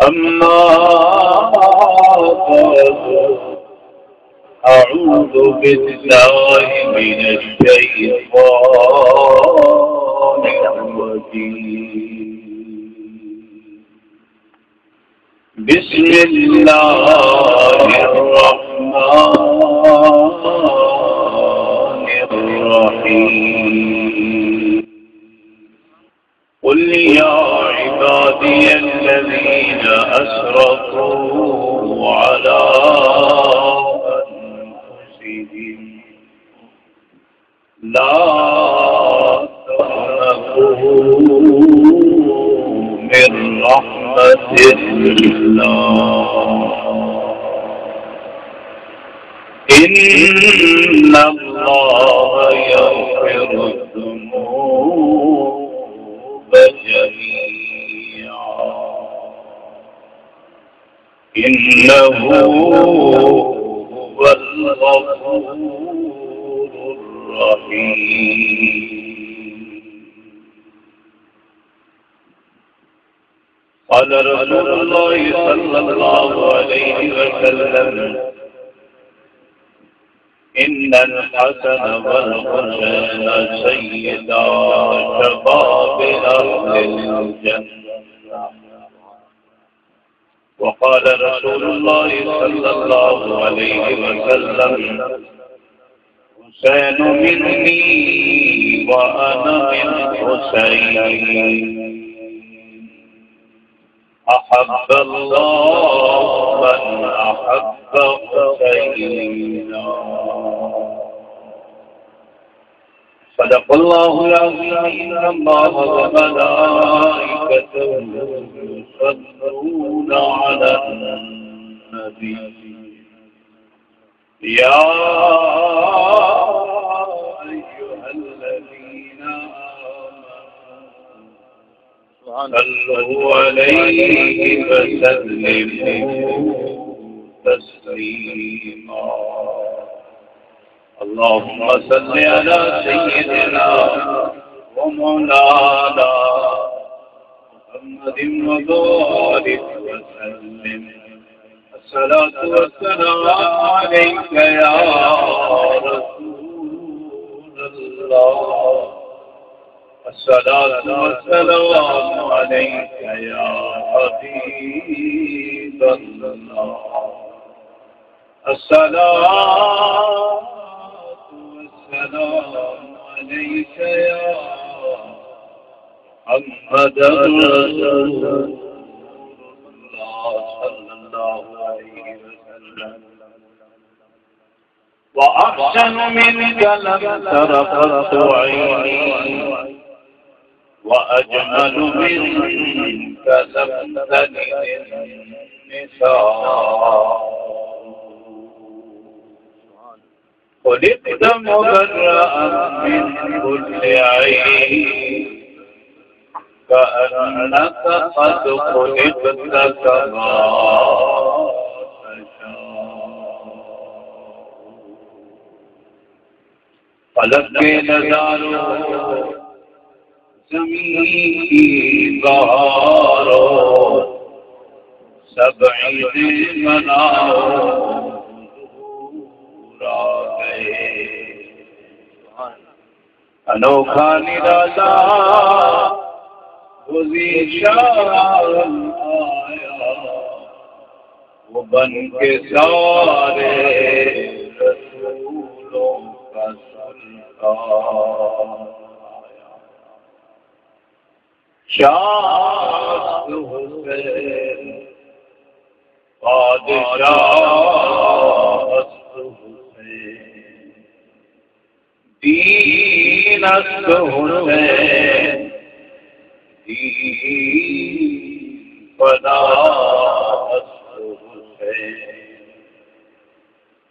أما بعد أعوذ بالله من الشيطان الرجيم بسم الله الرحمن الرحيم قل يا عبادي الذين أسرفوا على أنفسهم لا تقنطوا من رحمة الله إن الله يغفر الذنوب جميعا إنه هو الغفور الرحيم قال رسول الله صلى الله عليه وسلم إن الحسن والحسين سيدا شباب أهل الجنة وقال رسول الله صلى الله عليه وسلم حسين مني وأنا من حسين أحب الله من أحب حسينا صدق الله العظيم إن الله وملائكته يصلون على النبي يا أيها الذين صلوا عليه وسلموا تسليما اللهم صل على سيدنا ومولانا محمد وبارك وسلم الصلاة والسلام عليك يا رسول الله الصلاة والسلام عليك يا حبيب الله الصلاة والسلام عليك يا محمد رسول الله صلى الله عليه وسلم وأحسن منك لم تر قط عيني وأجمل منك لم تلد النساء خلقت مبرأ من كل عيب كأنك قد خلقت كما تشاء فلک کے نظاروں زمین کی بہاروں سب عیدیں مناؤ انوکھا نرالا ذیشان آیا وہ بن کے سارے رسولوں کا سلطان آیا شاست حسین بادشاہ دین است حسین دین فدا است حسین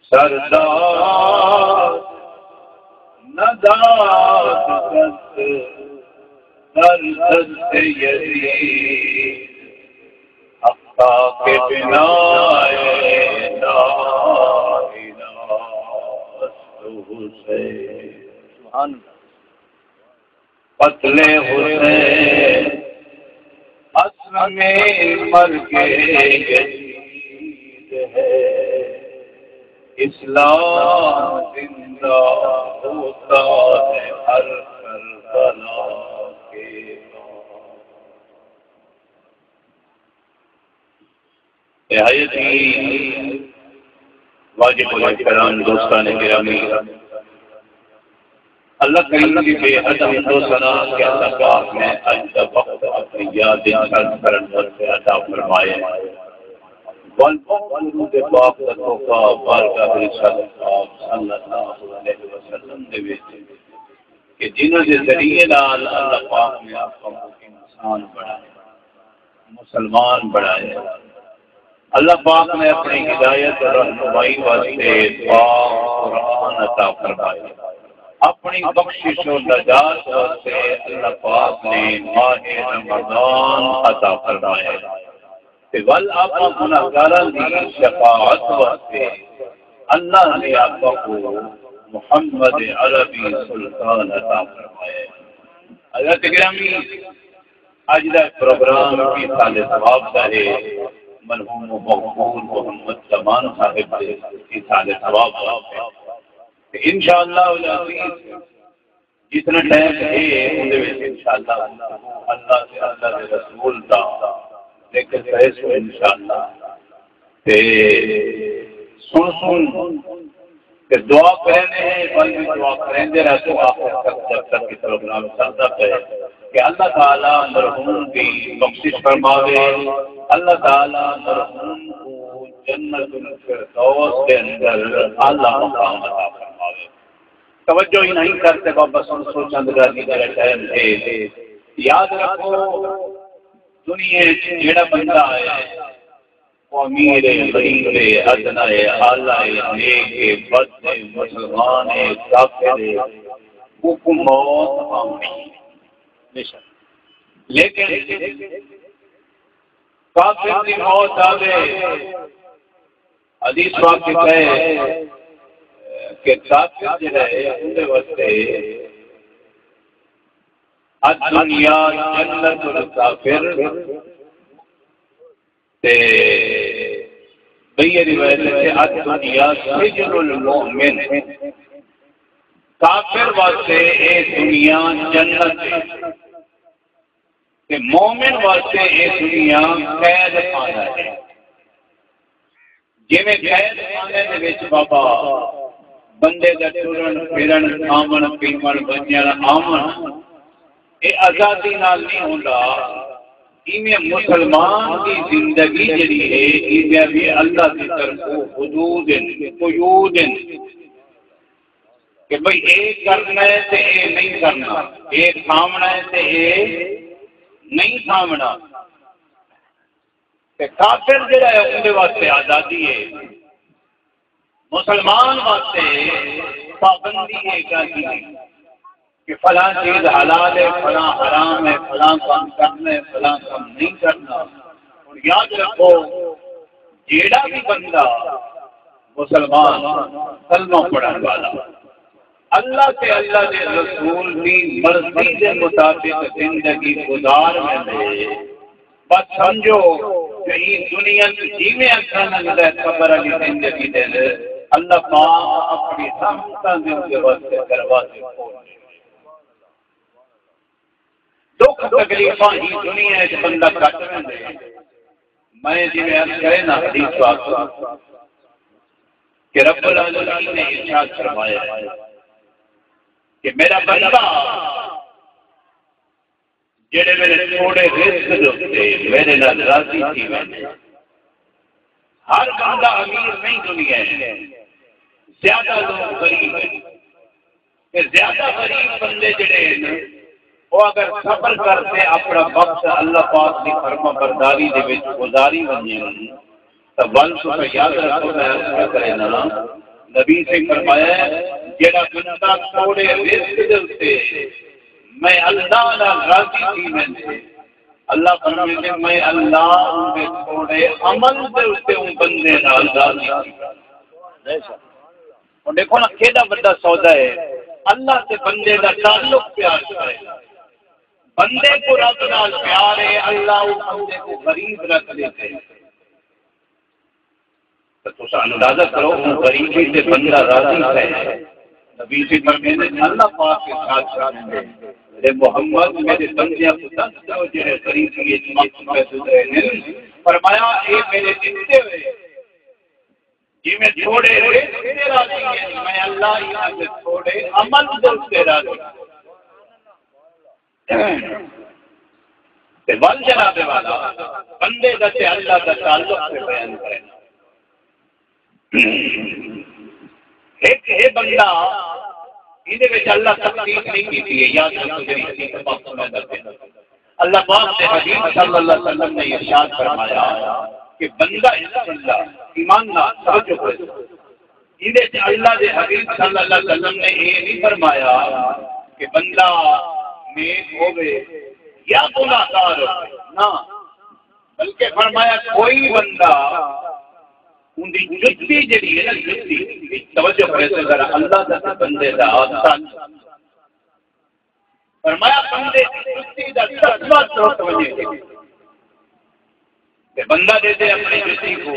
سردار نداد کس در دست یزید حقا کے بنا لا الہ است حسین قتل حسین اسرا میں مر کے یزید ہے، اسلام زندہ ہوتا ہے ہر کربلا کے بعد۔ نہایت واجب الاحترام دوستان گرامی، اللہ کریم کی بے حد حمد و ثنا کہ اللہ پاک نے آج کا وقت اپنی یاد کرن سے عطا فرمائے۔ والوقت کے پاک کا بارگاہ رسالت صلی اللہ علیہ وسلم دے وچ کہ جنہاں دے ذریعے نال اللہ پاک نے آپ کو انسان بنایا، مسلمان بنایا۔ اللہ پاک نے اپنی ہدایت اور رہنمائی واسطے پاک قرآن عطا فرمایا، اپنی بخشش و نجات واسطے اللہ پاک نے ماہ رمضان عطا فرمایا، ول آپ گناہگاراں دی شفاعت واسطے اللہ نے آپ کو محمد عربی سلطان عطا فرمایا۔ حضرت گرامی، آج کا پروگرام کی سال ثواب کا ہے، مرحوم و مقبول محمد زمان صاحب کی سال ثواب ہے۔ انشاءاللہ العزیز جتنا ٹائم ہے انشاءاللہ اللہ سے اللہ کے رسول کا لیکن فیصل انشاءاللہ سن کہ دعا کرنے ہیں، بلکہ دعا کریں دے رہے تو آخر تک جب تک کی پروگرام چلتا ہے کہ اللہ تعالیٰ مرحوم کی بخشش فرماوے، اللہ تعالیٰ مرحوم کو جنت الفردوس کے اندر اللہ مقام عطا فرماوے۔ توجہ ہی نہیں کرتے بابا سوچند راضی میرا ٹائم ہے۔ یاد رکھو دنیا جڑا بندہ ہے وہ امیر ہے، غریب ہے، ادنا ہے، اعلیٰ ہے، نیک ہے، بد ہے، مسلمان ہے، کافر ہے، وہ کو موت عام نہیں، لیکن کافر کی موت آوے حدیث پاک کہتا ہے کہ کافر جو ہے اندے واسطے الدنیا جنت الکافر تے بئی روایت ہے الدنیا سجن المؤمن، کافر واسطے اے دنیا جنت ہے کہ مومن واسطے اے دنیا قید خانہ ہے۔ جی میں قید خانے دے وچ بابا بندے دا ٹرن پھرن کھاون پیون بچن آمن اے آزادی نال نہیں ہوندا، ایویں مسلمان کی زندگی جڑی ہے ایویں بھی اللہ کی طرف حدود قیود کہ بھئی اے کرنا ہے تے اے نہیں کرنا، اے تھامنا ہے تے اے نہیں تھامنا۔ کافر جڑا ہے ان کے واسطے آزادی ہے، مسلمان واسطے پابندی ہے کہ فلاں چیز حلال ہے، فلاں حرام ہے، فلاں کام کرنا ہے، فلاں کام نہیں کرنا۔ اور یاد رکھو جیڑا بھی بندہ مسلمان کلمہ پڑھنے والا اللہ کے اللہ کے رسول کی مرضی کے مطابق زندگی گزار میں بس سمجھو کہ دنیا جیویں اچھا لگتا ہے قبر والی زندگی دے اللہ پاک اپنی رحمتاں دے واسطے دروازے کھول دے۔ دکھ تکلیفاں ہی دنیا وچ بندہ کٹ رہندے، میں جویں عرض کرے نا حدیث پاک کہ رب العالمین نے ارشاد فرمایا ہے کہ میرا بندہ جڑے میرے تھوڑے رزق دوتے میرے نال راضی تھی میں، ہر بندہ امیر نہیں دنیا ہے، زیادہ لوگ غریب ہیں کہ زیادہ غریب بندے جڑے ہیں وہ اگر صبر کرتے اپنا وقت اللہ پاک کی فرما برداری دے وچ گزاری ونجے تو ول تو یاد رکھو میں کرے نا نبی سے فرمایا جڑا بندہ تھوڑے رزق دے میں اللہ نہ راضی تھی میں اللہ فرماتے میں اللہ ان کے تھوڑے عمل دے اوتے ان بندے نال راضی تھی۔ اور دیکھو نا کیڑا بڑا سودا ہے، اللہ سے بندے دا تعلق پیار کرے، بندے کو رب نال پیار ہے، اللہ اس بندے کو غریب رکھ لیتے ہیں۔ تو تسا اندازہ کرو غریبی سے بندہ راضی ہے۔ نبی سے فرماتے ہیں اللہ پاک کے ساتھ فرماتے ہیں اے محمد میرے بندیاں کو دس دو جڑے غریبی اس وقت میں گزرے ہیں، فرمایا اے میرے دیتے ہوئے جی میں چھوڑے رزق راضی ہیں، میں اللہ یہاں سے چھوڑے عمل دل سے راضی ہوں۔ بل جناب والا بندے دا تے اللہ کا تعلق سے بیان کرے ایک ہے بندہ یہ اللہ تقسیم نہیں کی تھی، یاد رکھو جی حدیث پاک میں درج ہے۔ اللہ پاک نے حبیب صلی اللہ علیہ وسلم نے ارشاد فرمایا کہ بندہ اللہ ایمان نہ توجہ کرے، یہ اللہ کے حبیب صلی اللہ علیہ وسلم نے یہ نہیں فرمایا کہ بندہ نیک ہوئے یا گناہگار ہو، نہ بلکہ فرمایا کوئی بندہ ان دی جتی جڑی ہے نا جتی توجہ کرے ذرا اللہ دا بندے دا آسان فرمایا بندے دی جتی دا تسمہ توجہ کہ بندہ دے دے اپنی جتی کو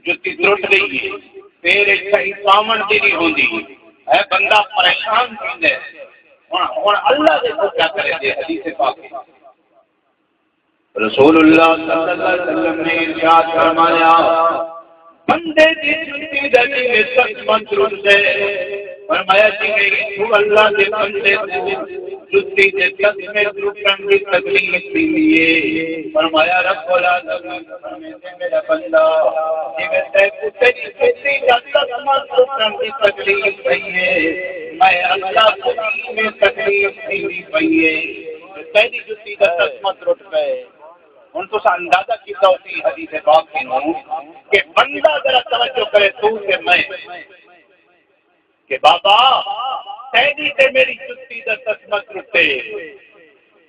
جتی ٹوٹ گئی ہے پھر ایک صحیح پامن دی نہیں ہوندی ہے، بندہ پریشان تھیندا ہے۔ اور اللہ دے کو کیا کرے دے حدیث پاک رسول اللہ صلی اللہ علیہ وسلم نے ارشاد فرمایا بندے دی جتی دتی میں سخت منظور سے فرمایا جی تو اللہ کے بندے جتی دے سخت میں ٹوٹن کی تکلیف دی لیے فرمایا رب العالمین فرماتے میرا بندہ جی میں تے تیری جتی دا سخت ٹوٹن کی تکلیف نہیں ہے، میں اللہ کو میں تکلیف نہیں پئی ہے، تیری جتی دا سخت ٹوٹ گئے۔ ان تو اندازہ کیتا ہوتی حدیث پاک کی نو کہ بندہ ذرا توجہ کرے تو کہ میں کہ بابا تیری تے میری جتی دا تسمہ ٹوٹے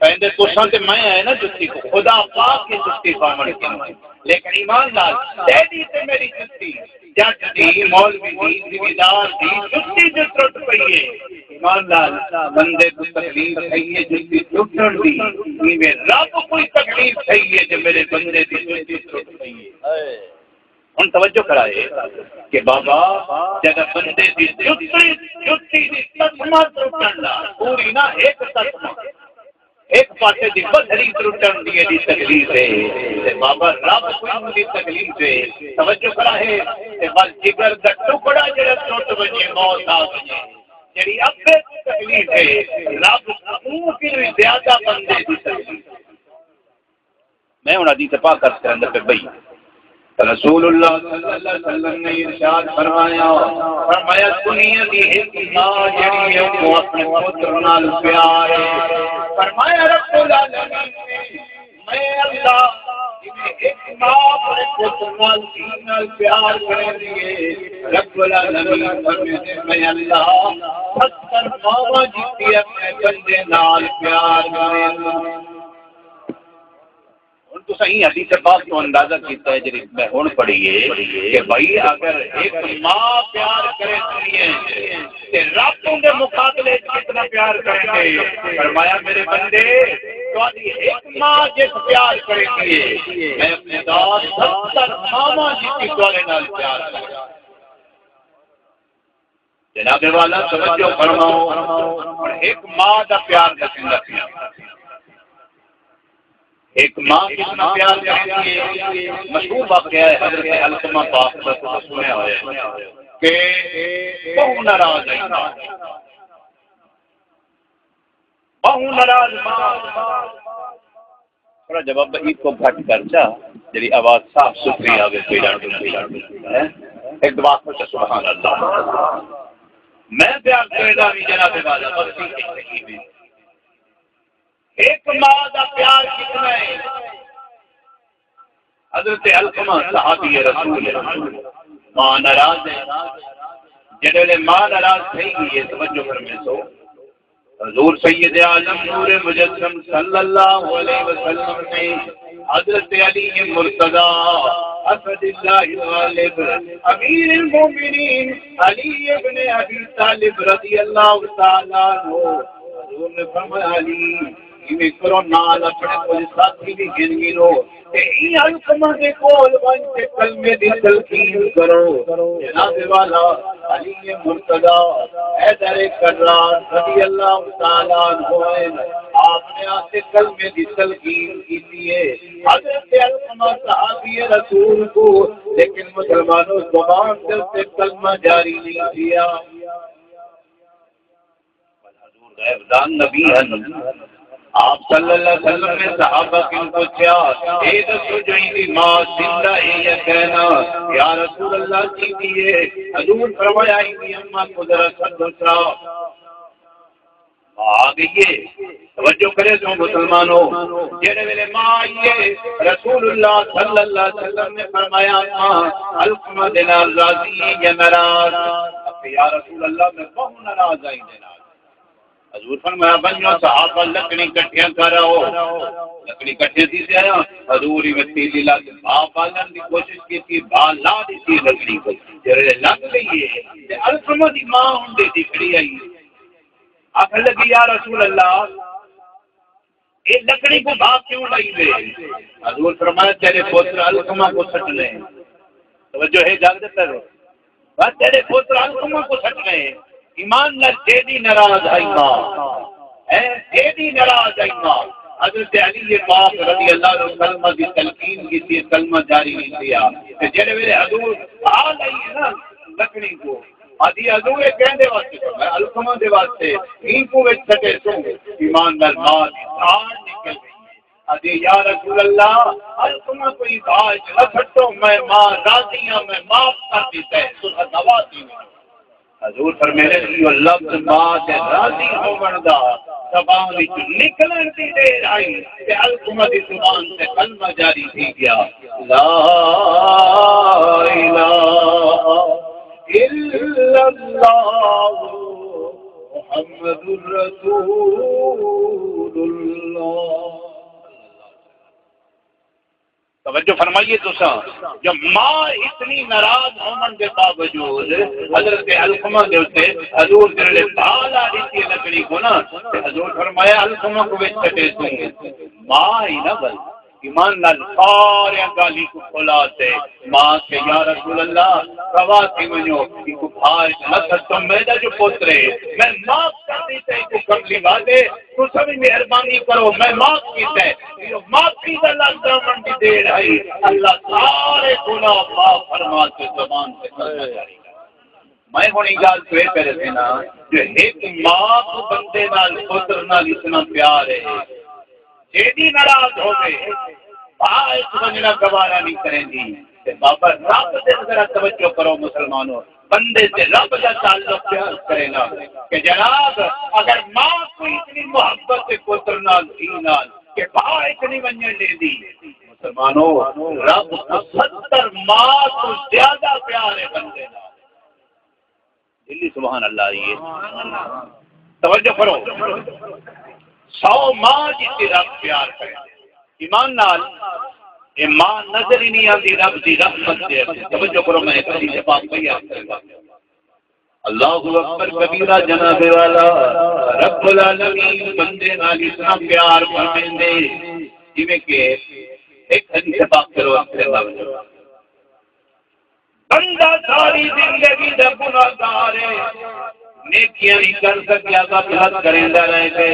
پہندے تو تے میں ہے نا جتی کو خدا پاک کی جتی پامن کی لیکن ایمان لال تیری تے میری جتی جج دی مولوی دی زمیندار دی جتی جو ٹوٹ پئی ہے ایمان لال بندے کو تکلیف ہے جتی ٹوٹن دی میں رب کوئی تکلیف ہے جو میرے بندے دی جتی ٹوٹ پئی ہے۔ ان توجہ کرائے کہ بابا جب بندے دی جتی دی تسمہ ٹوٹن دا پوری نہ ایک تسمہ ایک پاسے دی بدھری ٹوٹن دی تکلیف ہے بابا رب کوئی دی تکلیف ہے توجہ کرائے کہ بس جگر دا ٹکڑا جڑا ٹوٹ وجے موت آ وجے جڑی اپنے تکلیف ہے رب کی زیادہ بندے دی تکلیف۔ میں ان حدیث پاک کے اندر پہ بھئی رسول اللہ صلی اللہ علیہ وسلم نے ارشاد فرمایا دنیا دی ایک ماں جڑی ہے وہ اپنے پتر نال پیار ہے، فرمایا رب العالمین میں اللہ ایک ماں اپنے پتر نال پیار کرے دیے رب العالمین فرماتے میں اللہ 70 ماں جیتی اپنے بندے نال پیار کرے تو صحیح حدیث پاک تو اندازہ کیتا ہے جی میں ہون پڑھیے کہ بھائی اگر ایک ماں پیار کرے دنیا تے رب کے مقابلے کتنا پیار کریں گے فرمایا میرے بندے تو ایک ماں جس پیار کرے گی میں اپنے دار 70 ماما جی کی دوارے نال پیار کریں جناب والا توجہ فرماؤ اور ایک ماں دا پیار کتنا پیار ایک ماں کتنا پیار کرتی ہے مشہور واقعہ ہے حضرت علقمہ پاک کا سنیا ہوا ہے کہ بہو ناراض ہے بہو ناراض ماں تھوڑا جواب عید کو گھٹ کر چا جی آواز صاف ستھری آگے ایک دعا کو سبحان اللہ میں پیار کرے گا جناب والا بس ایک ماں کا پیار کتنا ہے حضرت علقمہ صحابی رسول ہے ماں ناراض ہے جڑے ماں ناراض تھی ہے توجہ فرمائے تو حضور سید عالم نور مجسم صلی اللہ علیہ وسلم نے حضرت علی مرتضی اسد اللہ غالب امیر المومنین علی ابن ابی طالب رضی اللہ تعالی عنہ حضور نے فرمایا علی یہ کرو نال اپنے کوئی ساتھی بھی گن گنو تے این علقمہ کے کول بن کے کلمے دی تلقین کرو جناب والا علی مرتضی حیدر کرار رضی اللہ تعالیٰ عنہ آپ نے آتے کلمے دی تلقین کی ہے حضرت علقمہ صحابی رسول کو لیکن مسلمانوں زبان سے کلمہ جاری نہیں کیا غیبدان نبی ہیں آپ صلی اللہ علیہ وسلم نے صحابہ کی ان کو پوچھا اے دسو جو ان ماں زندہ ہے یا کہنا یا رسول اللہ جیتی ہے حضور فرمایا ان اماں کو ذرا سر دوسرا آ گئی توجہ کرے تو مسلمانوں جڑے ویلے ماں آئیے رسول اللہ صلی اللہ علیہ وسلم نے فرمایا ماں علقمہ دے نال راضی ہے یا ناراض یا رسول اللہ میں بہت ناراض آئی دے نال حضور فرمایا بنو صحابہ لکڑی کٹھیاں کرو لکڑی کٹھیاں تھی سے آیا حضور ہی میں تیلی لا کے بھاپ بالن کی کوشش کی تھی بھال لا دی تھی لکڑی کو جرے لگ گئی ہے علقمہ دی ماں ہوں دے دی کھڑی آئی آخر لگی یا رسول اللہ یہ لکڑی کو بھاپ کیوں لائی دے حضور فرمایا تیرے پوتر علقمہ کو سٹ لیں توجہ ہے جاگ دیتا ہے بس تیرے پوتر علقمہ کو سٹ لیں ایمان نہ تیری ناراض آئی ماں اے تیری ناراض آئی ماں حضرت علی پاک رضی اللہ عنہ کلمہ کی تلقین کی تھی کلمہ جاری نہیں کیا کہ جڑے میرے حضور آ گئی ہے نا لکڑی کو آدھی حضور کہنے واسطے میں علقمہ دے واسطے این کو وچ سٹے تو ایمان نہ ماں دی تار نکل گئی آدھی یا رسول اللہ علقمہ کوئی باج نہ سٹو میں ماں راضی ہوں میں معاف کر دیتا ہے سلح دوا دی حضور فرمینے لیے لفظ بات راضی ہو بڑھدا زبان وچ نکلن دی دیر آئی کہ علقمہ دی زبان سے کلمہ جاری تھی گیا لا الہ الا اللہ محمد رسول اللہ توجہ فرمائیے تو سا جب ماں اتنی ناراض ہونے کے باوجود حضرت علقمہ کے اسے حضور جلے بھال آ رہی تھی لکڑی کو نا حضور فرمایا علقمہ کو بیچ کٹے توں ماں ہی نہ بل ایمان نال سارے گالی کو کھولاتے ماں کے یا رسول اللہ سواتی منو کو بھائی نہ سچو میرا جو پوترے میں معاف کر دیتے کو کملی باتیں تو سبھی مہربانی کرو میں معاف کیتا ہے یہ معافی کا لفظ منڈی دے رہی اللہ سارے گناہ معاف فرما کے زبان سے کلمہ جاری میں ہونی گال تو یہ کرے تھے نا جو ایک ماں کو بندے نال پوتر نال اتنا پیار ہے جیدی ناراض ہو گئے بھائی سمجھنا گوارا نہیں کریں گی بابا رب سے ذرا توجہ کرو مسلمانوں بندے سے رب کا تعلق پیار کرے نا کہ جناب اگر ماں کو اتنی محبت سے پوتر نال تھی نال کہ بھائی اتنی بننے لے دی مسلمانوں رب کو 70 ماں کو زیادہ پیار ہے بندے نال دلی سبحان اللہ یہ توجہ کرو 100 ماں جتنی رب پیار کرے ایمان نال یہ ماں نظر ہی نہیں آتی رب دی رحمت دے توجہ کرو میں کسی سے بات نہیں آتا اللہ اکبر کبیرہ جناب والا رب العالمین بندے نال اتنا پیار فرمیندے جویں کہ ایک حدیث سے بات کرو اپنے بابا بندہ ساری زندگی دا گناہگار ہے نیکیاں نہیں کر سکیا غفلت کریندا رہے تھے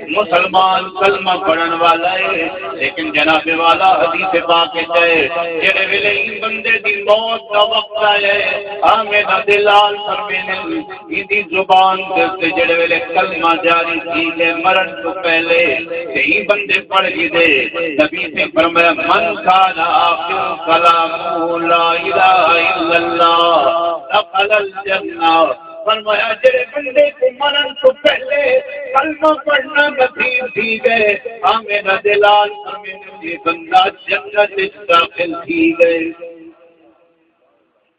مسلمان کلمہ پڑھن والا ہے لیکن جناب والا حدیث پاک ہے جڑے ویلے بندے دی موت دا وقت آئے آمینہ دلال فرمینے دی زبان تے جڑے ویلے کلمہ جاری تھی کہ مرن تو پہلے یہی بندے پڑھ دے نبی سے فرمایا من کان آخر کلام لا الہ الا اللہ دخل الجنہ فرمایا جڑے بندے کو مرن تو پہلے کلمہ پڑھنا نصیب تھی گئے آمینہ دلال فرمینے یہ بندہ جنت داخل تھی گئے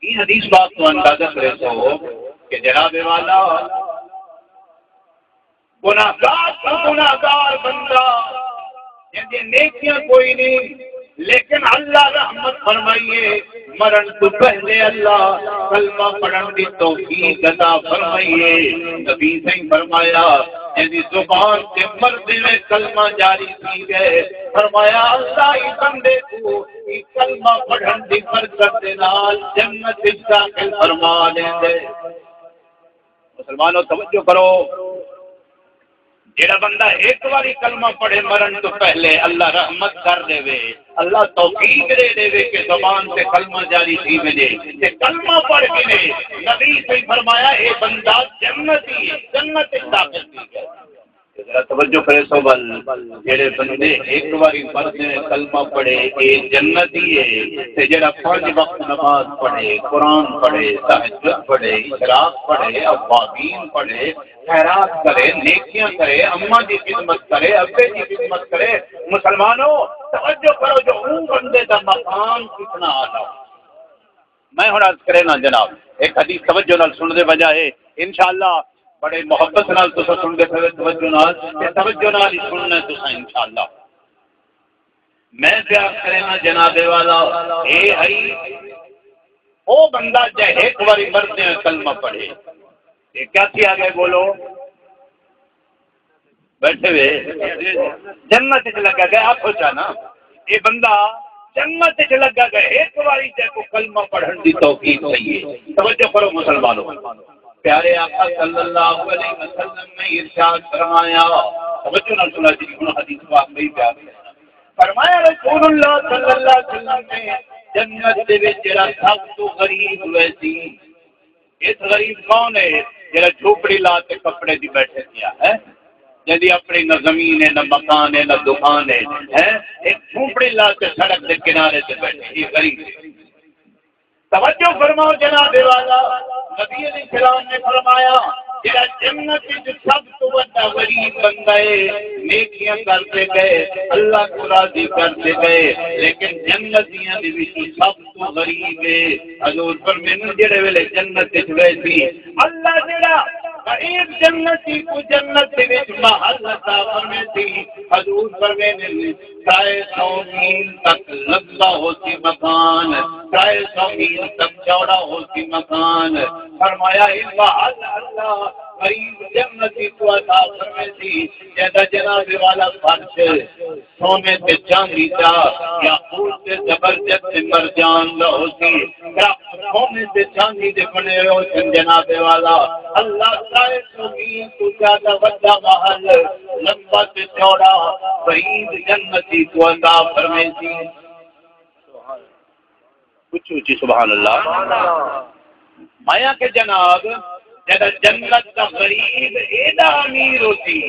یہ حدیث بات تو اندازہ کرے تو کہ جناب والا گناہگار بندہ یعنی نیکیاں کوئی نہیں لیکن اللہ رحمت فرمائیے مرن تو پہلے اللہ کلمہ پڑھن دی توفیق عطا فرمائیے نبی سے فرمایا جیسے زبان سے مردے میں کلمہ جاری کی گئے فرمایا اللہ ہی بندے کو یہ کلمہ پڑھن دی برکت دے نال جنت داخل فرما دیں گے۔ مسلمانوں توجہ کرو، جیڑا بندہ ایک باری کلمہ پڑھے مرن تو پہلے اللہ رحمت کر دے وے، اللہ توفیق دے وے کہ زبان سے کلمہ جاری تھی وجے کہ کلمہ پڑھ کے نے نبی سے فرمایا اے بندہ جنتی ہے، جنت داخل کی گیا۔ ذرا توجہ کرے سو بل، جڑے بندے ایک باری مرد نے کلمہ پڑھے اے جنتی ہے، تے جڑا 5 وقت نماز پڑھے، قرآن پڑھے، تہجد پڑھے، اشراق پڑھے، اوابین پڑھے، خیرات کرے، نیکیاں کرے، اماں کی خدمت کرے، ابے کی خدمت کرے، مسلمانوں توجہ کرو جو اون بندے دا مقام کتنا اعلیٰ۔ میں ہن عرض کرے نا جناب ایک حدیث توجہ نال سن دے وجہ ہے انشاءاللہ بڑے محبت نال تساں سن دے توجہ نال تے توجہ نال ہی سننا تساں انشاءاللہ۔ میں پیار کرے نا جناب والا اے ہئی او بندہ جے ایک باری مرد نے کلمہ پڑھے، یہ کیا تھی آگے بولو بیٹھے ہوئے جنت چ لگا گیا، آپ سوچا نا یہ بندہ جنت چ لگا گیا ایک باری جے کو کلمہ پڑھن دی توفیق چاہیے۔ توجہ کرو مسلمانوں، پیارے آقا صلی اللہ علیہ وسلم نے ارشاد فرمایا، توجہ نہ سنا جی کون حدیث پاک میں پیار فرمایا رسول اللہ صلی اللہ علیہ وسلم نے جنت دے وچ جڑا سب تو غریب ہوئے سی، اس غریب کون ہے جڑا جھوپڑی لا کے کپڑے دی بیٹھے کیا ہے، جدی اپنی نہ زمین ہے نہ مکان ہے نہ دکان ہے، ایک جھوپڑی لا کے سڑک کے کنارے سے بیٹھے، یہ غریب ہے۔ توجہ فرماؤ جناب والا، نبی علیہ السلام نے فرمایا جڑا جنت وچ سب تو بڑا غریب بندہ ہے، نیکیاں کرتے گئے، اللہ کو راضی کرتے گئے، لیکن جنتیاں دے وچ سب تو غریب ہے۔ حضور فرمایا جڑے ویلے جنت وچ گئے سی اللہ جڑا غریب جنتی کو جنت دے وچ محل عطا فرمائے سی، حضور فرمایا 100 میل تک لمبا ہوتی مکان، 100 میل تک چوڑا ہوتی مکان، فرمایا اس محل اللہ غریب جنتی کو عطا فرمائے سی، جیسا جناب والا فرش سونے تے چاندی کا یا خود سے زبرجست مرجان دا ہوتی، یا سونے تے چاندی دے بنے ہوتے جناب والا اللہ 100 میل تو زیادہ بڑا محل لمبا تے چوڑا غریب جنتی کو عطا فرمائے سی۔ کچھ اچھی سبحان اللہ۔ مایا کے جناب جدا جنت کا غریب ایڈا امیر ہوتی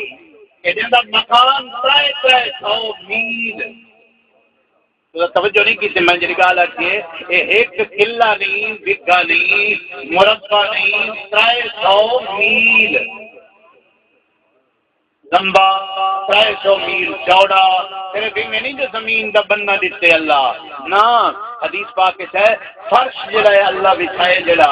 کہ جدا مکان 300 میل، توجہ نہیں کی میں جی گال آتی ہے ایک قلعہ نہیں، بگا نہیں، مربع نہیں، 300 میل لمبا، 300 میل چوڑا، صرف میں نہیں جو زمین دا بننا دیتے اللہ نا، حدیث پاک ہے فرش جڑا ہے اللہ بچھائے جڑا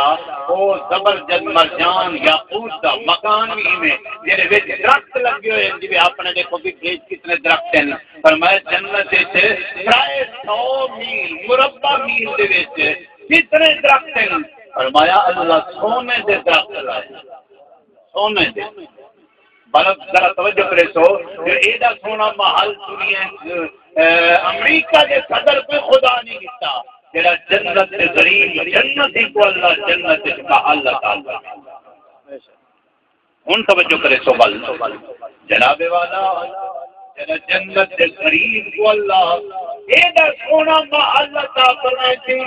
وہ زبرجست مرجان یا دا مکان بھی میں جڑے وچ درخت لگے ہوئے ہیں، جی اپنے دیکھو بھی بیچ کتنے درخت ہیں، فرمایا جنت وچ 300 میل مربع میل دے وچ کتنے درخت ہیں، فرمایا اللہ سونے دے درخت لائے، سونے دے۔ بلب ذرا توجہ کرے سو جو ایڈا سونا محل دنیا امریکہ کے صدر پہ خدا نہیں دیتا، جڑا جنت سے غریب جنتی کو اللہ جنت سے محل عطا فرمائے۔ ہن توجہ کرے سو بل جناب والا جڑا جنت سے غریب کو اللہ ایڈا سونا محل عطا فرمائے تھی،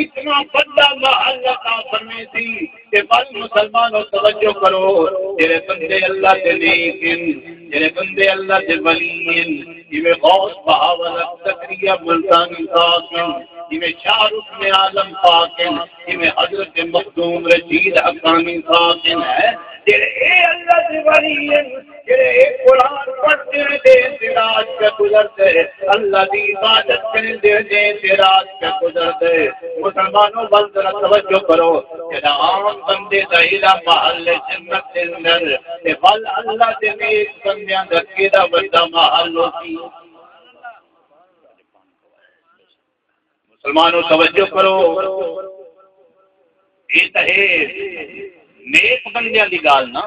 اتنا بڑا محل عطا فرمائے تھی کہ بل مسلمانوں توجہ کرو جڑے بندے اللہ کے نیک ہیں، جڑے بندے اللہ کے ولی ہیں، جویں غوث بہاول زکریا ملتانی پاک ہیں، جویں شاہ رکن اعظم پاک ہیں، جویں حضرت مخدوم رشید حقانی پاک ہیں، جڑے اے اللہ کے ولی ہیں، جڑے قرآن پڑھتے ہیں دے رات کا گزرتے، اللہ دی عبادت کریں دے رات کا گزرتے۔ مسلمانوں بل ذرا توجہ کرو جڑا عام بندے دا ہیلا محل جنت دے اندر تے بل اللہ دے نیک بندیاں دا کیڑا بڑا محل ہوتی۔ مسلمانوں توجہ کرو، یہ تے نیک بندیاں دی گال نا،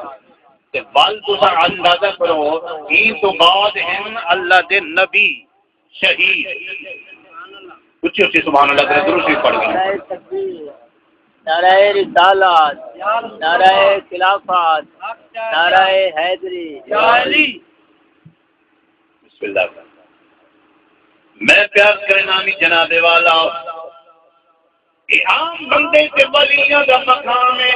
تے ول تساں اندازہ کرو این تو بعد ہیں اللہ دے نبی شہید اچھی اچھی سبحان اللہ کرے درود شریف پڑھ گئے نعرہ رسالت نعرہ خلافت نعرہ حیدری یا علی بسم اللہ میں پیار کرے نامی جناب والا یہ عام بندے سے ولیوں کا مقام ہے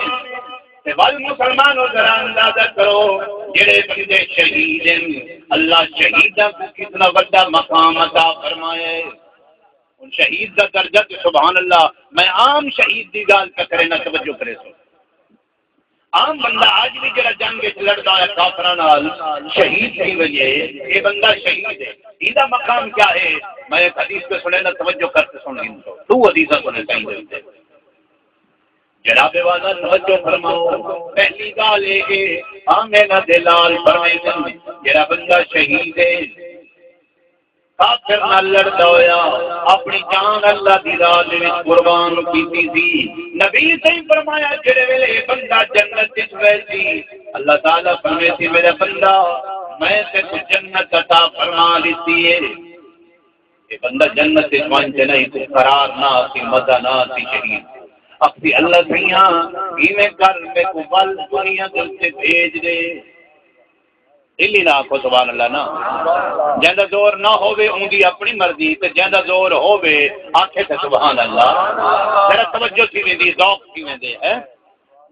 تے ول مسلمانوں ذرا اندازہ کرو جڑے بندے شہید ہیں اللہ شہیداں کو کتنا بڑا مقام عطا فرمایا ہے ان شہید کا درجہ تو سبحان اللہ میں عام شہید دی گال کا کرے نہ توجہ کرے سو عام بندہ آج بھی جڑا جنگ وچ لڑدا ہے کافراں نال شہید کی وجہ یہ بندہ شہید ہے ایدا مقام کیا ہے میں ایک حدیث پہ سنے نہ توجہ کرتے سن گن تو حدیث سنے چاہیے جناب والا توجہ فرماؤ پہلی گال ہے کہ آمینہ دلال فرمائیں جڑا بندہ شہید ہے کافر نال لڑدا ہویا اپنی جان اللہ دی راہ وچ قربان کیتی تھی نبی سے فرمایا جڑے ویلے بندہ جنت وچ ویسی اللہ تعالی فرمائے سی میرا بندہ میں تے کو جنت عطا فرما دیتی ہے یہ بندہ جنت وچ پہنچ نہیں تو قرار نہ سی مزہ نہ سی شہید اپنی اللہ سیاں ایویں کر میں کو ول دنیا دے بھیج دے دلی نہ آکھو سبحان اللہ نا جہاں زور نہ ہوئے ان کی اپنی مرضی تے جہاں زور ہوئے آنکھیں تے سبحان اللہ ذرا توجہ تھی ویندی ذوق تھی ویندے ہے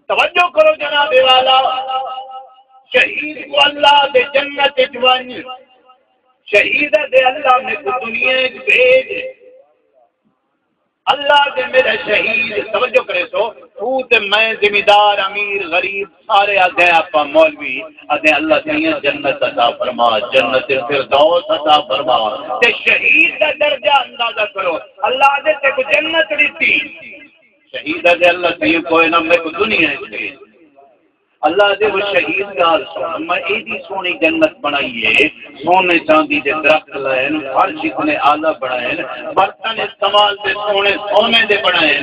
توجہ کرو جناب والا شہید کو اللہ دے جنت وچ ون شہید دے اللہ نے کو دنیا وچ بھیج اللہ دے میرا شہید توجہ کرے سو تو تے میں ذمہ دار امیر غریب سارے آگئے آپا مولوی آدھے اللہ تیاں جنت عطا فرما جنت فردوس عطا فرما تے شہید دا درجہ اندازہ کرو اللہ دے تے کو جنت دیتی شہید دے اللہ تیاں کوئی نہ میں کو دنیا ہے اللہ دے وہ شہید گال سن میں ایدی سونی جنت بنائیے سونے چاندی دے درخت لائے ہر اتنے آلہ بنائے برتن استعمال دے سونے دے بنائے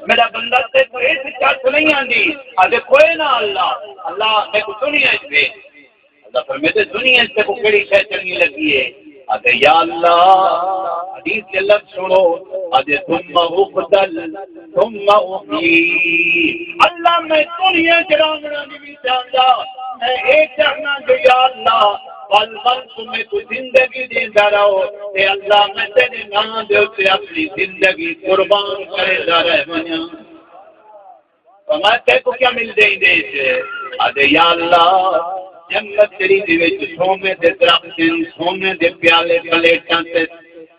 میرا بندہ تے کوئی ایسی چاچ نہیں آندی آدھے کوئی نہ اللہ میں کو دنیا دے اللہ پر میں دنیا سے کو کڑی شے چنگی لگی ہے آدھے یا اللہ حدیث کے لفظ سنو آدھے ثم اقتل ثم احیی اللہ میں دنیا جرامنا نہیں چاہتا میں ایک چاہنا جو یا اللہ ول تمہیں تو زندگی دیندہ رہو اے اللہ میں تیرے نام دے اسے اپنی زندگی قربان کرے جا رہے منیا فرماتے کو کیا مل دیں دے سے آدھے یا اللہ جنت تیری دی وچ سونے دے درخت سونے دے پیالے پلیٹاں تے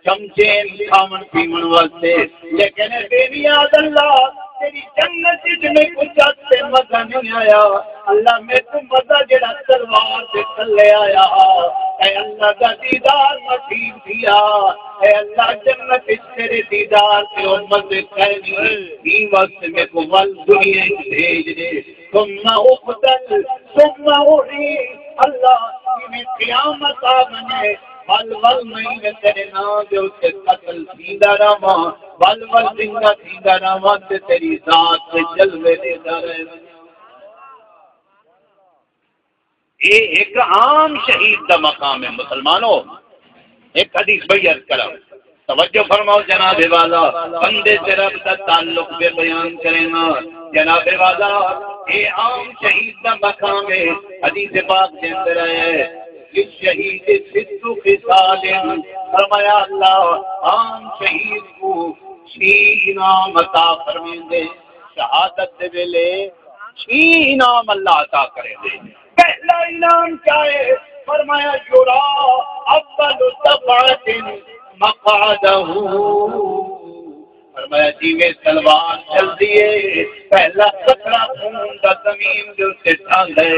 چمچے کھاون پیون واسطے لیکن بے نیاز اللہ تیری جنت میں کچھ سے مزہ نہیں آیا اللہ میں تو مزہ جڑا تلوار سے تلے آیا اے اللہ کا دیدار نصیب دیا اے اللہ جنت تیرے دیدار سے امت کہنی وقت میں کو ول دنیا بھیج دے ثم اقتل ثم احیی اللہ میں قیامت آمنے ول میں تیرے نام دے اسے قتل سیدھا رہا ول زندہ سیدھا رہا تے تیری ذات سے جلوے دیتا رہے یہ ایک عام شہید کا مقام ہے مسلمانوں ایک حدیث بیان کرو توجہ فرماؤ جناب والا بندے سے رب کا تعلق بے بیان کریں نا جناب والا یہ عام شہید کا مقام ہے حدیث پاک کے اندر ہے اس شہید ست خصال فرمایا اللہ عام شہید کو 6 انعام عطا فرمائیں دے شہادت دے ویلے 6 انعام اللہ عطا کریں دے پہلا انعام کیا ہے فرمایا یرا اول دفعت مقعدہ فرمایا جی میں تلوار چل دیئے پہلا قطرہ خون کا زمین دل سے ٹھان دے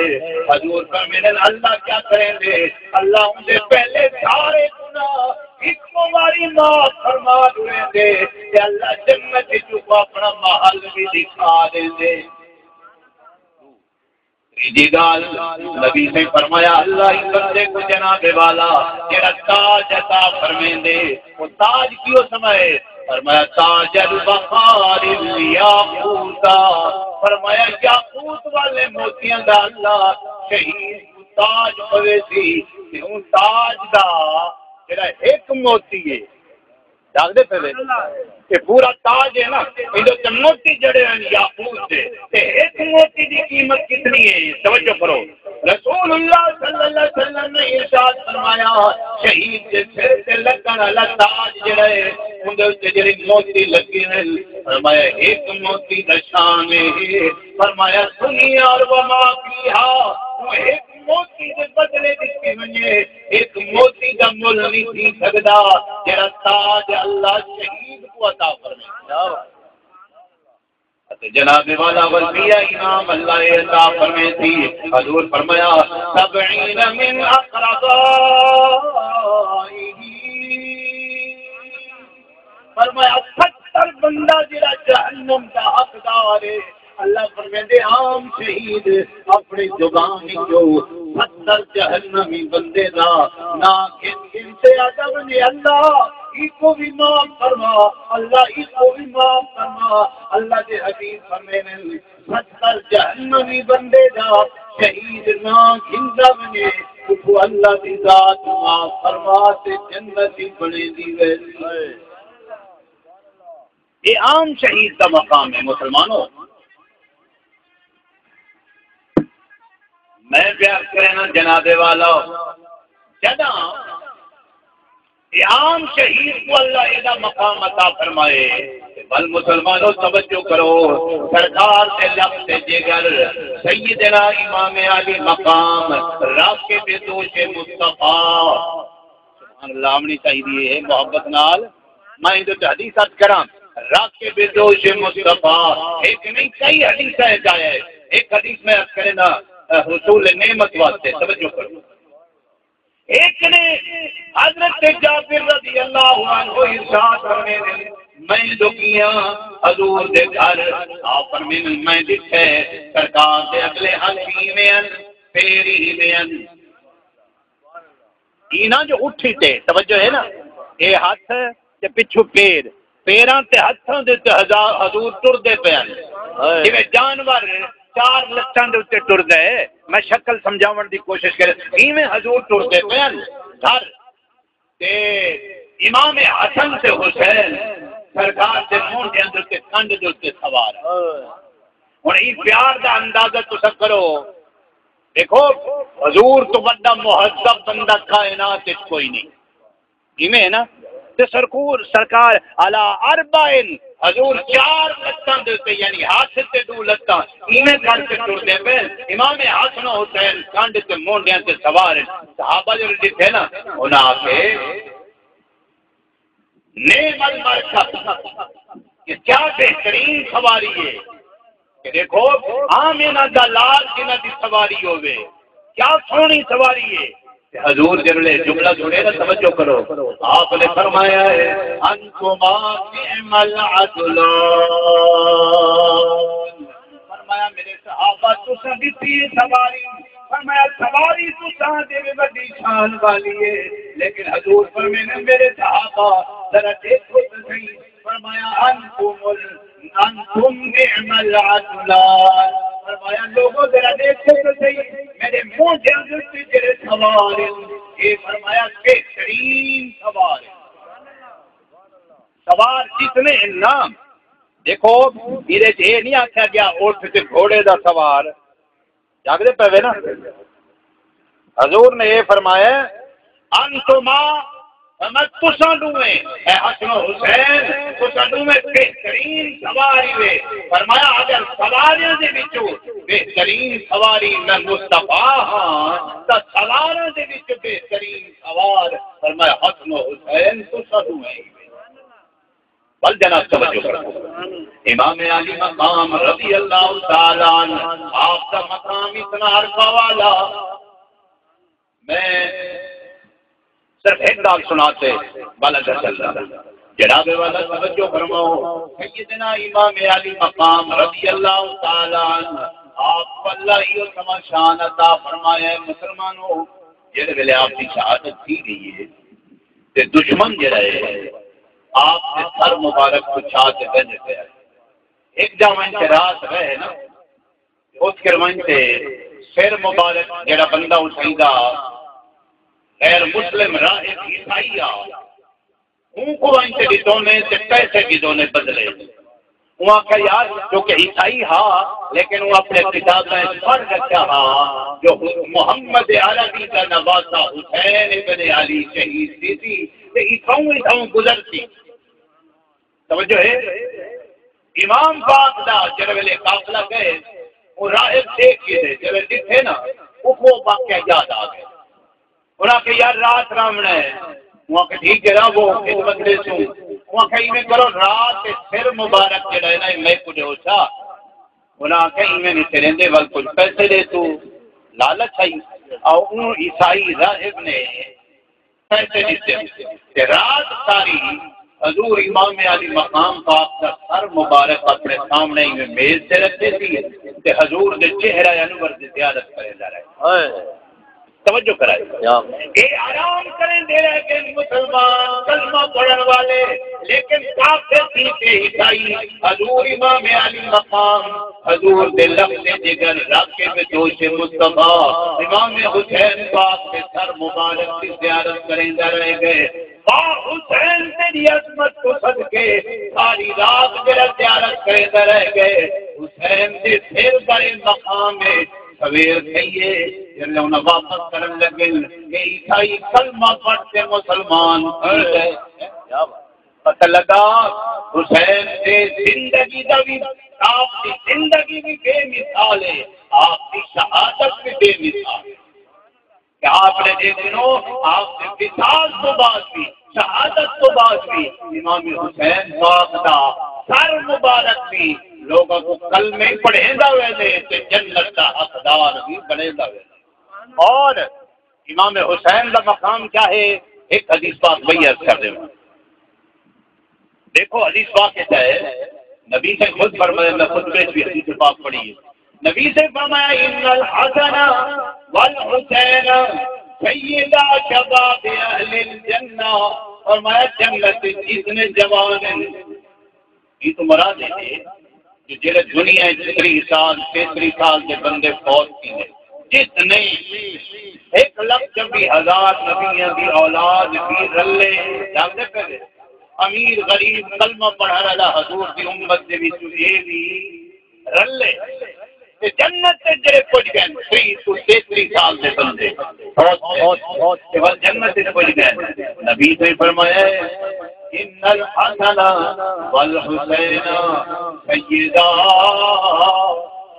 حضور فرمائے اللہ کیا کریں دے اللہ مجھے پہلے سارے گناہ ایک مباری معاف فرما دیں دے کہ اللہ جنت چکو اپنا محل بھی دکھا دیں دے جی گال نبی سے فرمایا اللہ اس بندے کو جناب والا تیرا تاج عطا فرمائیں دے وہ تاج کیوں سمائے فرمایا تاج البخار الیاقوت فرمایا یاقوت والے موتیاں دا اللہ شہید کو تاج پوے سی تے اون تاج دا جڑا ایک موتی ہے جاگ دے پہ کہ پورا تاج ہے نا ادھر تے موتی جڑے ہیں یاقوت دے تے ایک موتی دی قیمت کتنی ہے توجہ کرو رسول اللہ صلی اللہ علیہ وسلم نے ارشاد فرمایا شہید دے سر تے لگن والا تاج جڑا ہے اون دے تے جڑی موتی لگی ہے فرمایا ایک موتی دا شان ہے فرمایا دنیا اور وما فیھا وہ ایک موتی دے بدلے دتی ونجے ایک موتی دا مول نہیں تھی سکدا جڑا تاج اللہ شہید کو عطا فرمائے جناب والا وزیہ امام اللہ عطا فرمائے تھی حضور فرمایا 70 من اقربائہ فرمایا 70 بندہ جڑا جہنم دا حقدار ہے اللہ فرمیندے عام شہید اپنی زبان جو 70 جہنمی بندے دا نا گن سے ادب نے اللہ کو بھی معاف فرما اللہ کو بھی معاف فرما اللہ کے حبیب فرمانے 70 جہنمی بندے دا شہید نا گندا بنے تو اللہ دی ذات معاف فرما تے جنت بنے دی ویسے یہ عام شہید کا مقام ہے مسلمانوں میں پیار کرنا جنادے والا جدا عام شہید کو اللہ یہ مقام عطا فرمائے بل مسلمانوں توجہ کرو سرکار سے لفظ جگر سیدنا امام علی مقام راکب دوش مصطفیٰ سبحان اللہ آمنی چاہیے ہے محبت نال میں ادھر حدیثات کراں راکب دوش مصطفیٰ ایک نہیں کئی حدیث ہے جائے ایک حدیث میں عرض کرے نا حصول نعمت واسطے توجہ کرو ایک نے حضرت جابر رضی اللہ عنہ ارشاد فرماتے میں دکھیاں حضور دے گھر آپ فرماتے میں دکھے سرکار دے اگلے ہاتھی میں پیری میں اینا جو اٹھی تے توجہ ہے نا اے ہاتھ تے پچھو پیر پیراں تے ہتھاں دے تے حضور ٹر دے پے جویں جانور 4 لتاں دے اوتے ٹردا ہے میں شکل سمجھاون دی کوشش کر ایویں حضور ٹردے پین گھر تے امام حسن تے حسین سرکار دے منہ دے اندر تے کنڈ دے اوتے سوار ہن ای پیار دا اندازہ تساں کرو دیکھو حضور تو بڑا مہذب بندہ کائنات وچ کوئی نہیں ایویں ہے نا تے سرکار علی اربعین حضور 4 لتاں دے تے یعنی ہاتھ تے 2 لتاں ایویں کر کے ٹردے پے امام حسن و حسین کنڈ تے مونڈیاں تے سوار صحابہ جو ڈٹھے نا انہاں کے نعم المرکب کہ کیا بہترین سواری ہے کہ دیکھو آمینہ دا لال جنہ دی سواری ہوئے کیا سونی سواری ہے حضور جنہوں جملہ سنے نا توجہ کرو آپ نے فرمایا ہے انتما نعم العدلان فرمایا میرے صحابہ تساں دتی سواری فرمایا سواری تساں دے بڑی شان والی ہے لیکن حضور فرمانے میرے صحابہ ذرا دیکھو تو صحیح فرمایا انتم نعم العدلان فرمایا لوگوں ذرا دیکھو تو صحیح میرے منہ کے اندر سے جڑے سوار ہیں یہ فرمایا بہترین سوار سوار جتنے نام دیکھو میرے یہ نہیں آخیا گیا اٹھ کے گھوڑے دا سوار جاگتے پہ نا حضور نے یہ فرمایا انتما تساں دوویں اے حسن و حسین تساں دوویں بہترین سواری وے فرمایا اگر سواریاں دے وچوں بہترین سواری میں مصطفیٰ ہاں تے سواراں دے وچ بہترین سوار فرمایا حسن و حسین تساں دوویں بل جناب توجہ کرو امام علی مقام رضی اللہ تعالی عنہ آپ کا مقام اتنا عرفہ والا میں صرف ایک دال سناتے بالا چل رہا جناب والا توجہ فرماؤ سیدنا امام علی مقام رضی اللہ تعالی عنہ آپ اللہ ہی سما شان عطا فرمایا مسلمانوں جڑے ویلے آپ کی شہادت تھی گئی ہے تے دشمن جڑا ہے آپ کے سر مبارک کو چھا کے بن گیا ایک جامن کے رات رہے نا اس کے روان سے سر مبارک جڑا بندہ اٹھائیدا غیر مسلم راہب عیسائی ان کو انتے دیتونے تے پیسے کی دونے بدلے وہاں کہ یار جو کہ عیسائی ہاں لیکن وہ اپنے کتاب میں پڑھ رکھا ہاں جو محمد عربی کا نواسہ حسین ابن علی شہید تھی تے عیساؤں گزرتی توجہ ہے امام پاک دا جڑے ویلے قافلہ گئے وہ راہب دیکھ کے دے جب دیکھے نا وہ واقعہ یاد آ گئے انہاں کہ یار رات رامنا ہے وہاں کہ ٹھیک ہے نا وہ خدمت دے سوں وہاں کہ میں کرو رات سر مبارک جڑا ہے نا میں کچھ ہوتا انہاں کہ میں نہیں تیرے ول کچھ پیسے دے تو لالچ آئی اور ان عیسائی راہب نے پیسے دیتے کہ رات ساری حضور امام علی مقام پاک کا سر مبارک اپنے سامنے میں میز سے رکھتے تھی کہ حضور کے چہرہ انور کی زیارت کرے جا رہے توجہ کرائے اے آرام کریں دے رہے کہ مسلمان کلمہ پڑھن والے لیکن کافر تھی کہ عیسائی حضور امام علی مقام حضور دے لفظ جگر راکے میں دوش مصطفیٰ امام حسین پاک کے سر مبارک کی زیارت کریں جا رہے گئے حسین تیری عظمت کو صدقے ساری رات میرا زیارت کرے جا رہے گئے حسین دے سر بڑے مقام میں سویر کہیے جب انہیں واپس کرنے لگے کہ عیسائی کلمہ پڑھتے مسلمان پتہ لگا حسین سے زندگی دا بھی آپ کی زندگی بھی بے مثال ہے آپ کی شہادت بھی بے مثال ہے کہ آپ نے دیکھنو آپ کے وصال تو بعد بھی شہادت تو بعد بھی امام حسین پاک دا سر مبارک بھی لوگوں کو کلمے پڑھیں دا ویلے تے جنت دا حقدار بھی بنے دا ویلے اور امام حسین دا مقام کیا ہے ایک حدیث پاک بیعت کر دیں دیکھو حدیث پاک کہتا ہے نبی سے خود فرمایا میں خود میں بھی حدیث پاک پڑھی ہے نبی سے فرمایا ان الحسن والحسین سیدہ شباب اہل الجنہ فرمایا جنت جتنے جوان ہیں یہ تو مراد ہے جو جڑے دنیا 30 سال 33 سال کے بندے فوت کی ہیں جتنے 1,26,000 نبیوں کی اولاد بھی رلے جانتے پہلے امیر غریب کلمہ پڑھا رہا حضور کی امت سے بھی یہ بھی رلے جنت سے جڑے کچھ گئے 33 سال سے بندے بہت جنت سے کچھ گئے نبی سے فرمایا ان الحسن والحسین سیدا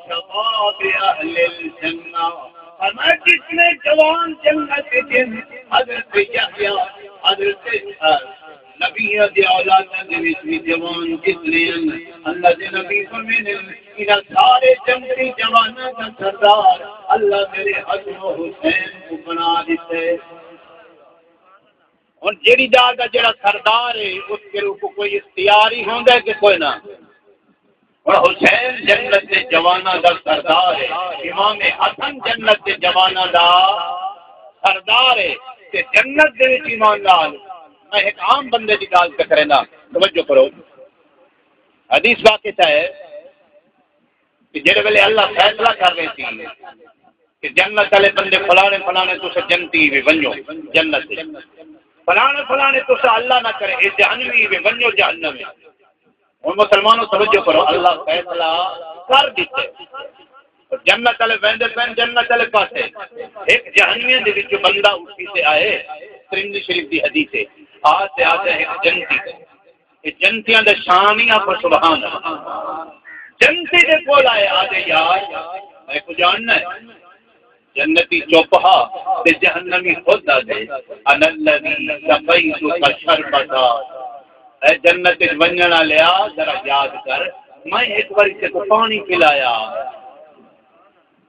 شباب اہل الجنہ فرمایا جتنے جوان جنت جن حضرت یحییٰ حضرت نبی دی اولاد دے وچ بھی جوان جتنے اللہ دے نبی فرمانے ان سارے جنتی جواناں دا سردار اللہ میرے حسن و حسین کو بنا دیتے اور جیڑی جا کا جڑا سردار ہے اس کے کو کوئی اختیار ہی ہوندا ہے کہ کوئی نہ اور حسین جنت کے جواناں دا سردار ہے امام حسن جنت کے جواناں دا سردار ہے تے جنت دے وچ ایمان نال میں ایک عام بندے کی گال کر رہنا توجہ کرو حدیث واقعہ ہے کہ جڑے ویلے اللہ فیصلہ کر رہے تھی کہ جنت والے بندے فلانے تو سے جنتی وی ونجو جنت فلانے تو سے اللہ نہ کرے اے جہنمی وی ونجو جہنم میں اور مسلمانوں توجہ کرو اللہ فیصلہ کر دیتے جنت والے ویندے پین جنت والے پاسے ایک جہنمی دے وچ بندہ اٹھی سے آئے ترمذی شریف دی حدیث ہے آتے ایک جنتی یہ جنتیاں دے شان ہی آپ سبحان اللہ جنتی دے کول آئے آدھے یار میں کو جاننا ہے جنتی چوپہا تے جہنمی خود آدھے انا الذی سقیتک شربتا اے جنت ونجنا لیا ذرا یاد کر میں ایک بار سے تو پانی پلایا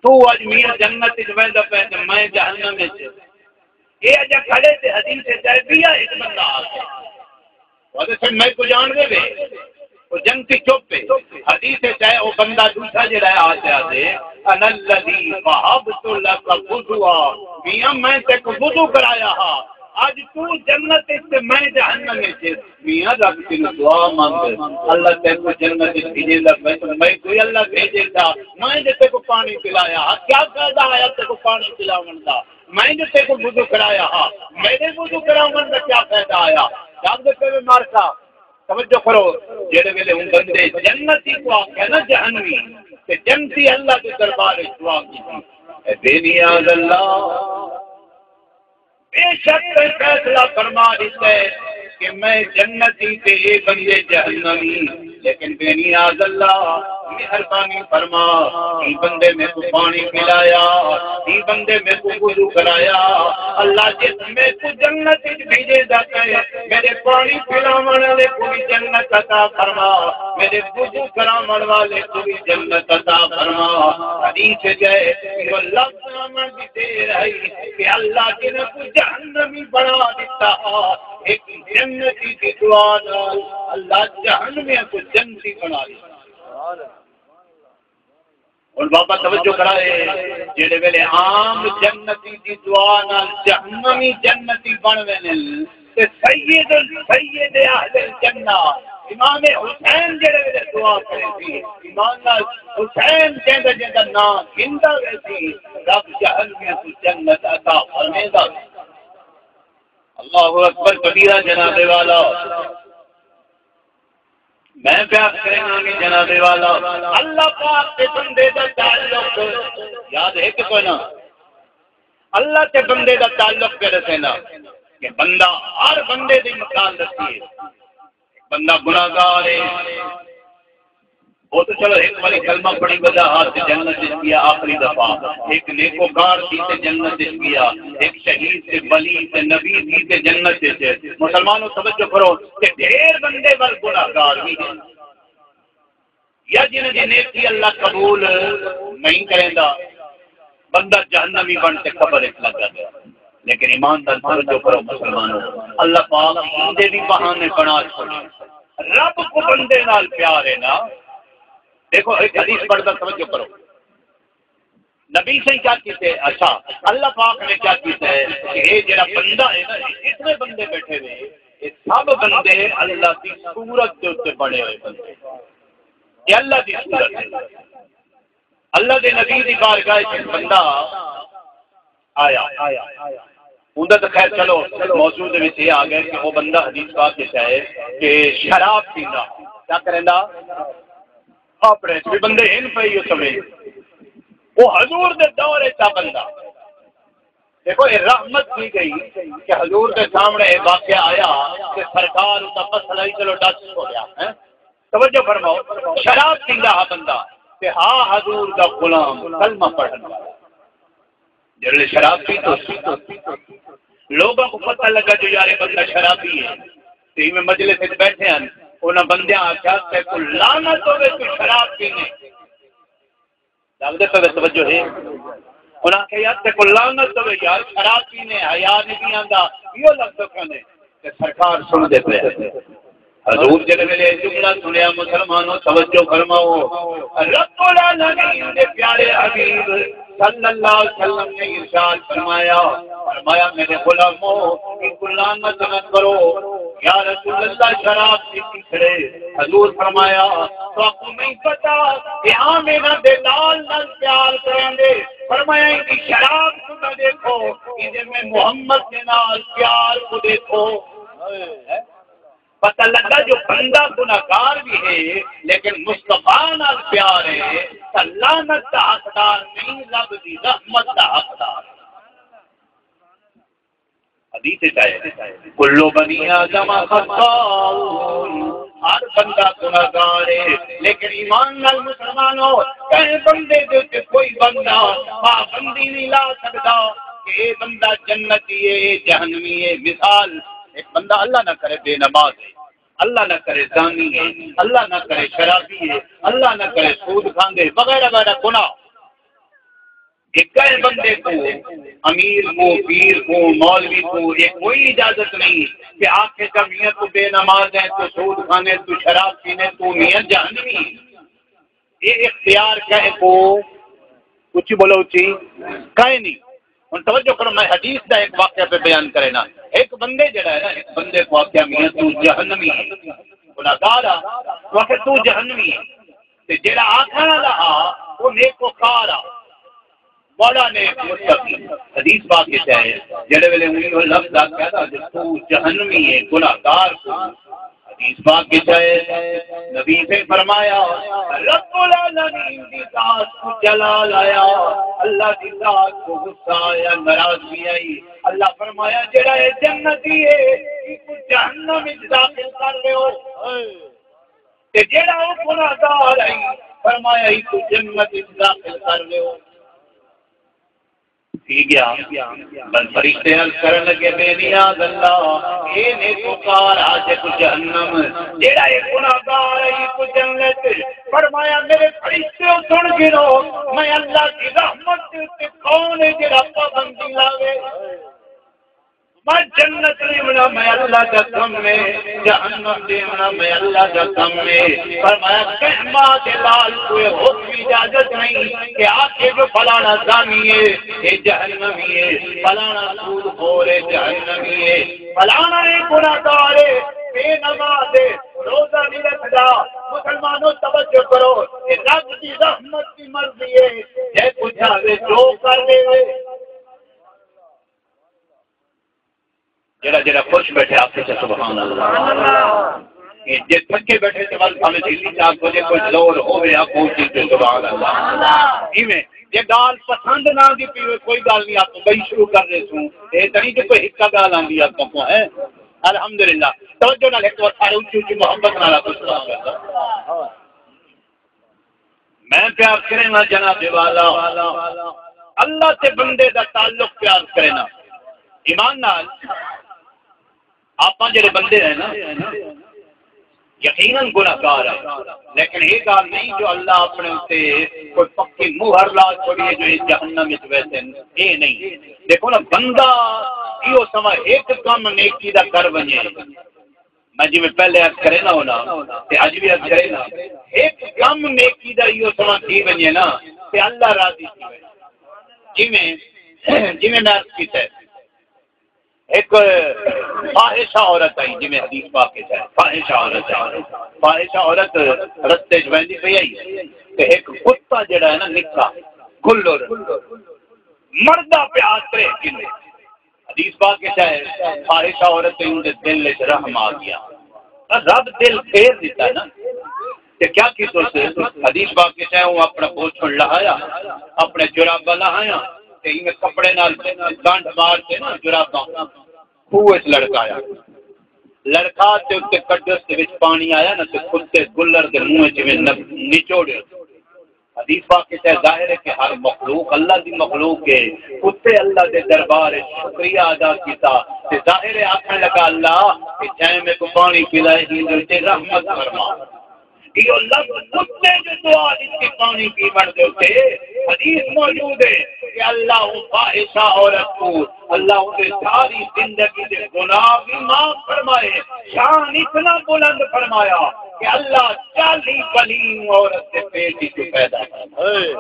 تو اج میاں جنت ویندا پے تے میں جہنم وچ یہ اجا کھڑے تے حدیث تے بیا ایک بندہ آ گیا وہ تے میں کو جان دے وہ جنتی چوپ حدیث چاہے وہ بندہ دوسرا جڑا آتے آتے انا الذی وهبت لك وضوا میاں میں تے کو وضو کرایا ہا آج تو جنت تے میں جہنم وچ میاں رب کی دعا مانگ اللہ تے کو جنت بھیجے دا میں کوئی اللہ بھیجے تھا میں جتے کو پانی پلایا کیا فائدہ آیا تے کو پانی پلاون دا میں جتے کو وضو کرایا میرے وضو کراون دا کیا فائدہ آیا جب دے پہ مارتا توجہ کرو جڑے ویلے ہن بندے جنتی کو آکھے نا جہنمی تے جنتی اللہ کے دربار وچ دعا کیتی اے بے نیاز اللہ بے شک فیصلہ فرما دیتا ہے کہ میں جنتی تے اے بندے جہنمی لیکن بے نیاز اللہ مہربانی فرما ای بندے میں کو پانی پلایا ای بندے میں کو وضو کرایا اللہ جس میں کو جنت بھیجے جاتا ہے میرے پانی پلاون والے کو بھی جنت عطا فرما میرے وضو کراون والے کو بھی جنت عطا فرما حدیث جائے کہ اللہ سامنے بھی دے رہی کہ اللہ جن کو جہنمی بنا دیتا ایک جنتی کی دعا نال اللہ جہنمی کو جنتی بنا دیتا اور بابا توجہ کرائے جڑے ویلے عام جنتی دی دعا نال جہنمی جنتی بن وینن تے سید اہل الجنہ امام حسین جڑے ویلے دعا کرے سی ایمان نال حسین جیندا جیندا نام گندا وے سی رب جہنمی کو جنت عطا فرمائے اللہ اکبر کبیرہ جناب والا میں پیار کریں گے جناب والا اللہ پاک کے بندے دا تعلق یاد ہے کہ کوئی نا اللہ کے بندے دا تعلق کر رہے نا کہ بندہ ہر بندے دی مثال رکھتی ہے بندہ گناہگار ہے وہ تو چلو ایک باری کلمہ پڑھی وجہ ہاتھ جنت کیا آخری دفعہ ایک نیکوکار تھی تے جنت کیا ایک شہید سے ولی سے نبی تھی تے جنت سے مسلمانوں توجہ کرو کہ ڈھیر بندے بل گناہگار بھی ہیں یا جنہیں دی نیکی اللہ قبول نہیں کریں گا بندہ جہنمی بن سے خبر ایک لگا گیا لیکن ایماندار توجہ کرو مسلمانوں اللہ پاک ہندے بھی بہانے بنا چھوڑے رب کو بندے نال پیار ہے نا دیکھو ایک حدیث پڑھ کر توجہ کرو نبی سے کیا کہتے ہیں اچھا اللہ پاک نے کیا کہتا ہے کہ یہ جڑا بندہ ہے نا اتنے بندے بیٹھے ہوئے یہ سب بندے اللہ کی صورت کے اوپر بڑے ہوئے بندے یہ اللہ کی صورت ہے اللہ کے نبی کی بارگاہ سے بندہ آیا اندر تو خیر چلو موجود میں یہ آ گئے کہ وہ بندہ حدیث پاک کہتا ہے کہ شراب پینا کیا کریں گا اپنے بھی بندے ہن پہ ہی سمجھ وہ حضور دے دور کا بندہ دیکھو یہ رحمت کی گئی کہ حضور کے سامنے یہ واقعہ آیا کہ سرکار اس کا مسئلہ ہی چلو ڈس ہو گیا توجہ فرماؤ شراب پی رہا بندہ کہ ہاں حضور کا غلام کلمہ پڑھنے والا جڑے شراب پی تو لوگوں کو پتہ لگا جو یار بندہ شرابی ہے ٹی میں مجلس میں بیٹھے ہیں انہاں بندیاں آخیا تے کو لعنت ہوے تو شراب پینے لگدے پہ توجہ ہے انہاں آخیا یار تے کو لعنت ہوے یار شراب پینے حیا نہیں آندا یہ لگدا کنے کہ سرکار سن دے پے حضور جڑے ویلے جملہ سنیا مسلمانوں توجہ فرماؤ رب العالمین دے پیارے حبیب صلی اللہ علیہ وسلم نے ارشاد فرمایا میرے غلاموں ان کو لعنت نہ کرو یا رسول اللہ شراب پیتی کھڑے حضور فرمایا تو آپ کو نہیں پتا کہ ہاں میرا بلال نال پیار کریں گے فرمایا ان کی شراب کو نہ دیکھو انہیں میں محمد کے نال پیار کو دیکھو پتہ لگا جو بندہ گناہگار بھی ہے لیکن مصطفیٰ نال پیار ہے لعنت کا حقدار نہیں رب دی رحمت کا حقدار حدیث ہے کلو بنی آدم خطاؤن ہر بندہ گناہگار ہے لیکن ایمان نال مسلمانوں کہیں بندے دے کوئی بندہ پابندی نہیں لا سکتا کہ یہ بندہ جنتی ہے جہنمی ہے مثال ایک بندہ اللہ نہ کرے بے نماز ہے اللہ نہ کرے زانی ہے اللہ نہ کرے شرابی ہے اللہ نہ کرے سود کھاندے وغیرہ وغیرہ گناہ ایک بندے کو امیر کو پیر کو مولوی کو یہ کوئی اجازت نہیں کہ آپ کے میاں تو بے نماز ہے تو سود کھانے تو شراب پینے تو میاں جہنمی یہ اختیار کہے کو کچھ بولو چی کہے نہیں ان توجہ کرو میں حدیث کا ایک واقعہ پہ بیان کرے نا ایک بندے جڑا ہے نا ایک بندے کو آخیا میاں تو جہنمی ہے گناہگار تو آخر تو جہنمی ہے تے جڑا آخر والا نیکوکارا بڑا نیک متقی حدیث پاک کے ہے جڑے ویلے وہ لفظ کہتا ہے تو جہنمی ہے گناہگار کو حدیث پاک کے ہے نبی سے فرمایا رب العالمین کی ذات کو جلال آیا اللہ کی ذات کو غصہ آیا ناراضگی آئی اللہ فرمایا جڑا ہے جنتی ہے کو جہنم میں داخل کر رہے ہو تے جڑا وہ گناہگار ہے فرمایا ہی تو جنت میں داخل کر رہے ہو ٹھیک گیا بل فرشتے عرض کرنے لگے بے نیاز اللہ اے نیکوکار آج کو جہنم جیڑا یہ گناہگار ہے یہ کو جنت فرمایا میرے فرشتے سن گرو میں اللہ کی رحمت سے کون ہے جیڑا پابندی لاوے میں جنت دیونا میں اللہ کا کم میں جہنم دیونا میں اللہ کا کم میں فرمایا کہما دلال کوئی حکم اجازت نہیں کہ آکے جو فلانا زانی ہے یہ جہنمی ہے فلانا سود خور ہے جہنمی ہے فلانا ہے گناہگار ہے بے نماز ہے روزہ نہیں رکھتا مسلمانوں توجہ کرو کہ رب کی رحمت کی مرضی ہے یہ کچھ آگے جو کر دے جڑا جڑا خوش بیٹھے آپ سے سبحان اللہ یہ جس تھکے بیٹھے تو بس ہمیں دلی چاک کو جے کوئی زور ہو گیا پہنچی تو سبحان اللہ ایویں یہ گال پسند نہ دی پیوے کوئی گال نہیں آپ کو بھائی شروع کر رہے سوں اے تنی کہ کوئی حکا گال آندی آپ کو ہے الحمدللہ توجہ نال ایک وقت سارے اونچی اونچی محبت نال آپ کو میں پیار کرے نا جناب والا اللہ سے بندے دا تعلق پیار کرے نا ایمان نال آپ جڑے بندے ہیں نا یقیناً گناہگار ہے لیکن یہ گال نہیں جو اللہ اپنے اسے کوئی پکی مہر لا چھوڑی ہے جو یہ جہنم میں ویسے یہ نہیں دیکھو نا بندہ یہ سما ایک کام نیکی دا کر بنے میں جی میں پہلے عرض کرے نا ہونا تے اج بھی عرض کرے نا ایک کام نیکی دا یہ سما کی بنے نا تے اللہ راضی تھی جی میں عرض کیتا ہے ایک فاحشہ عورت آئی جی میں حدیث پاک کے ہے فاحشہ عورت رستے جویندی پہ آئی کہ ایک کتا جڑا ہے نا نکا کھلو مردہ پہ آترے کنے حدیث پاک کے ہے فاحشہ عورت ان دے دل سے رحم آ گیا رب دل پھیر دیتا ہے نا کہ کیا کی تو سے حدیث پاک کے ہے وہ اپنا پوچھڑ لہایا اپنے جرابہ لہایا کہ ان کپڑے نال گانڈ مار کے نا جرابہ خوہ لڑکایا لڑکا تے تے کڈس تے وچ پانی آیا نا تے کتے گلر دے منہ وچ نچوڑے حدیث پاک کے ظاہر ہے کہ ہر مخلوق اللہ دی مخلوق ہے کتے اللہ دے دربار شکریہ ادا کیتا تے ظاہر ہے آکھن لگا اللہ کہ جائے میں کو پانی پلائے ہی تے رحمت فرما یہ لفظ کتے جو دعا دیتی پانی پی بڑھ دے حدیث موجود ہے کہ اللہ فاحشہ عورت کو اللہ نے ساری زندگی کے گناہ بھی معاف فرمائے شان اتنا بلند فرمایا کہ اللہ 40 ولی عورت سے بیٹی کو پیدا فرمائے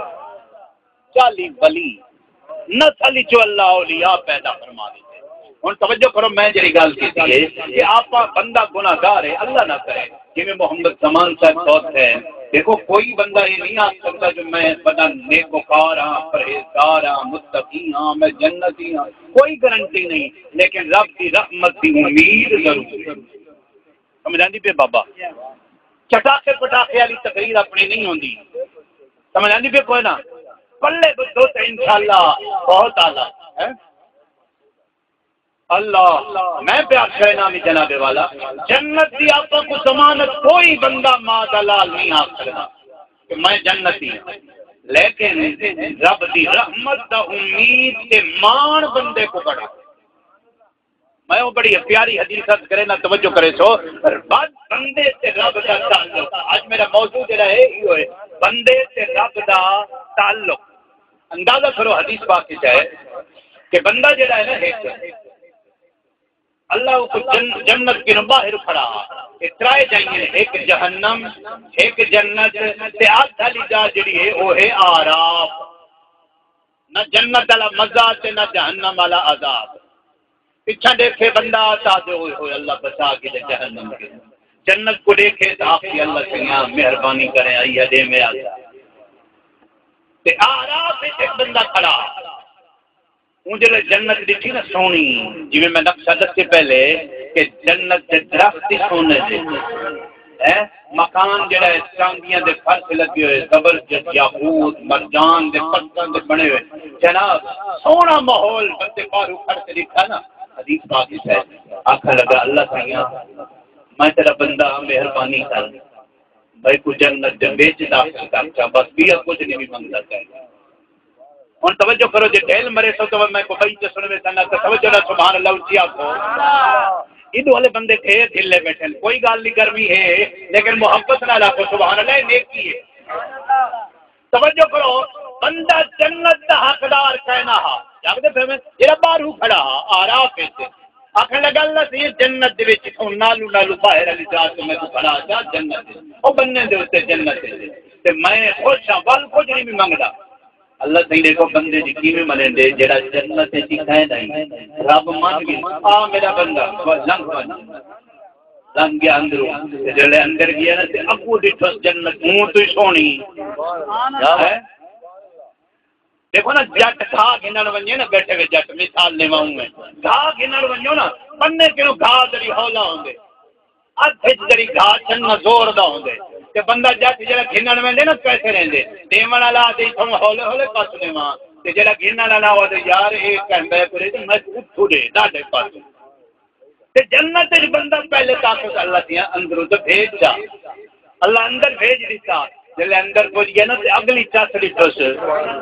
40 ولی نسل جو اللہ اولیاء پیدا فرما دیتے ہن توجہ کرو میں جڑی گل کیتی ہے کہ آپ بندہ گناہگار ہے اللہ نہ کرے جی میں محمد زمان صاحب سوت ہے دیکھو کوئی بندہ یہ نہیں آ سکتا جو میں بندہ نیکوکار ہاں پرہیزگار ہاں متقی ہاں میں جنتی ہاں کوئی گارنٹی نہیں لیکن رب کی رحمت کی امید ضرور ہے سمجھ آندی پہ بابا چٹاخے پٹاخے والی تقریر اپنی نہیں ہوندی سمجھ آندی پہ کوئی نا پلے بدھو تے انشاءاللہ بہت اعلیٰ ہے اللہ میں پیار کرے نامی جناب والا جنت دی آپ کو ضمانت کوئی بندہ ماں دلال نہیں آ سکتا کہ میں جنتی ہوں لیکن رب دی رحمت دا امید کے مان بندے کو بڑھا میں وہ بڑی پیاری حدیث کرے نہ توجہ کرے سو بندے سے رب دا تعلق آج میرا موضوع جڑا ہے یہ ہے بندے سے رب دا تعلق اندازہ کرو حدیث پاک کی جائے کہ بندہ جڑا ہے نا ایک اللہ کو جنت کے باہر کھڑا اترائے جائیں ایک جہنم ایک جنت تے آدھا لی جا جڑی ہے وہ ہے آراف نہ جنت والا مزہ تے نہ جہنم والا عذاب پیچھا دیکھے بندہ آتا دے ہوئے اللہ بچا کے جہنم کے جنت کو دیکھے تو آپ کی اللہ سے یہاں مہربانی کریں آئیے دے میں آتا تے آراف ایک بندہ کھڑا مجھے جنت دیکھی نا سونی جی میں نقشہ دستے پہلے کہ جنت دے درخت سونے دے مکان جڑا ہے چاندیاں دے فرش لگے ہوئے زبرجد یاقوت مرجان دے پتھر دے بنے ہوئے جناب سونا ماحول بندے پارو کر کے لکھا نا حدیث پاک ہے آخر لگا اللہ سیاں میں تیرا بندہ مہربانی کر بھائی کو جنت دے بیچ داخل کر چا بس بھی کچھ نہیں بھی منگتا چاہیے اور توجہ کرو جی ڈیل مرے سو تو میں کو بھائی سن میں سنا توجہ نہ سبحان اللہ اونچی آکھو یہ والے بندے تھے دلے بیٹھے کوئی گل نہیں گرمی ہے لیکن محبت نہ لاکھو سبحان اللہ نیکی ہے توجہ کرو بندہ جنت دا حقدار کہنا ہا جاگدے پھر میں جڑا باہر کھڑا آراف ہے آخر لگا اللہ سے جنت دے وچ تو نالو نالو باہر علی ذات میں تو کھڑا جا جنت او بننے دے اوتے جنت تے میں خوش ہاں ول کچھ نہیں بھی منگدا اللہ تعالی دیکھو بندے دی کیویں منن دے جڑا جنت دی کہے نہیں رب مان گیا آ میرا بندہ لنگ گیا اندروں جڑے اندر گیا نا تے اگوں ڈٹھو جنت منہ تو سونی ہے دیکھو نا جٹ گھا گھنن ونجے نا بیٹھے ہوئے جٹ مثال لیواؤں میں گھا گھنن ونجو نا پنے کنوں گھا دری ہولا ہوندے ادھ دری گھا چن زور دا ہوندے تے بندہ جٹ جڑا گھنن ویندے نا کیسے رہندے دیوان والا دے تھم ہولے ہولے پاس لیواں تے جڑا گھنن والا ہو تے یار اے کہندا کرے تے میں اٹھو دے ڈاڈے پاس تے جنت وچ بندہ پہلے طاقت اللہ دیاں اندروں تے بھیج جا اللہ اندر بھیج دیتا جلے اندر پہنچ گیا نا تے اگلی چاسڑی توس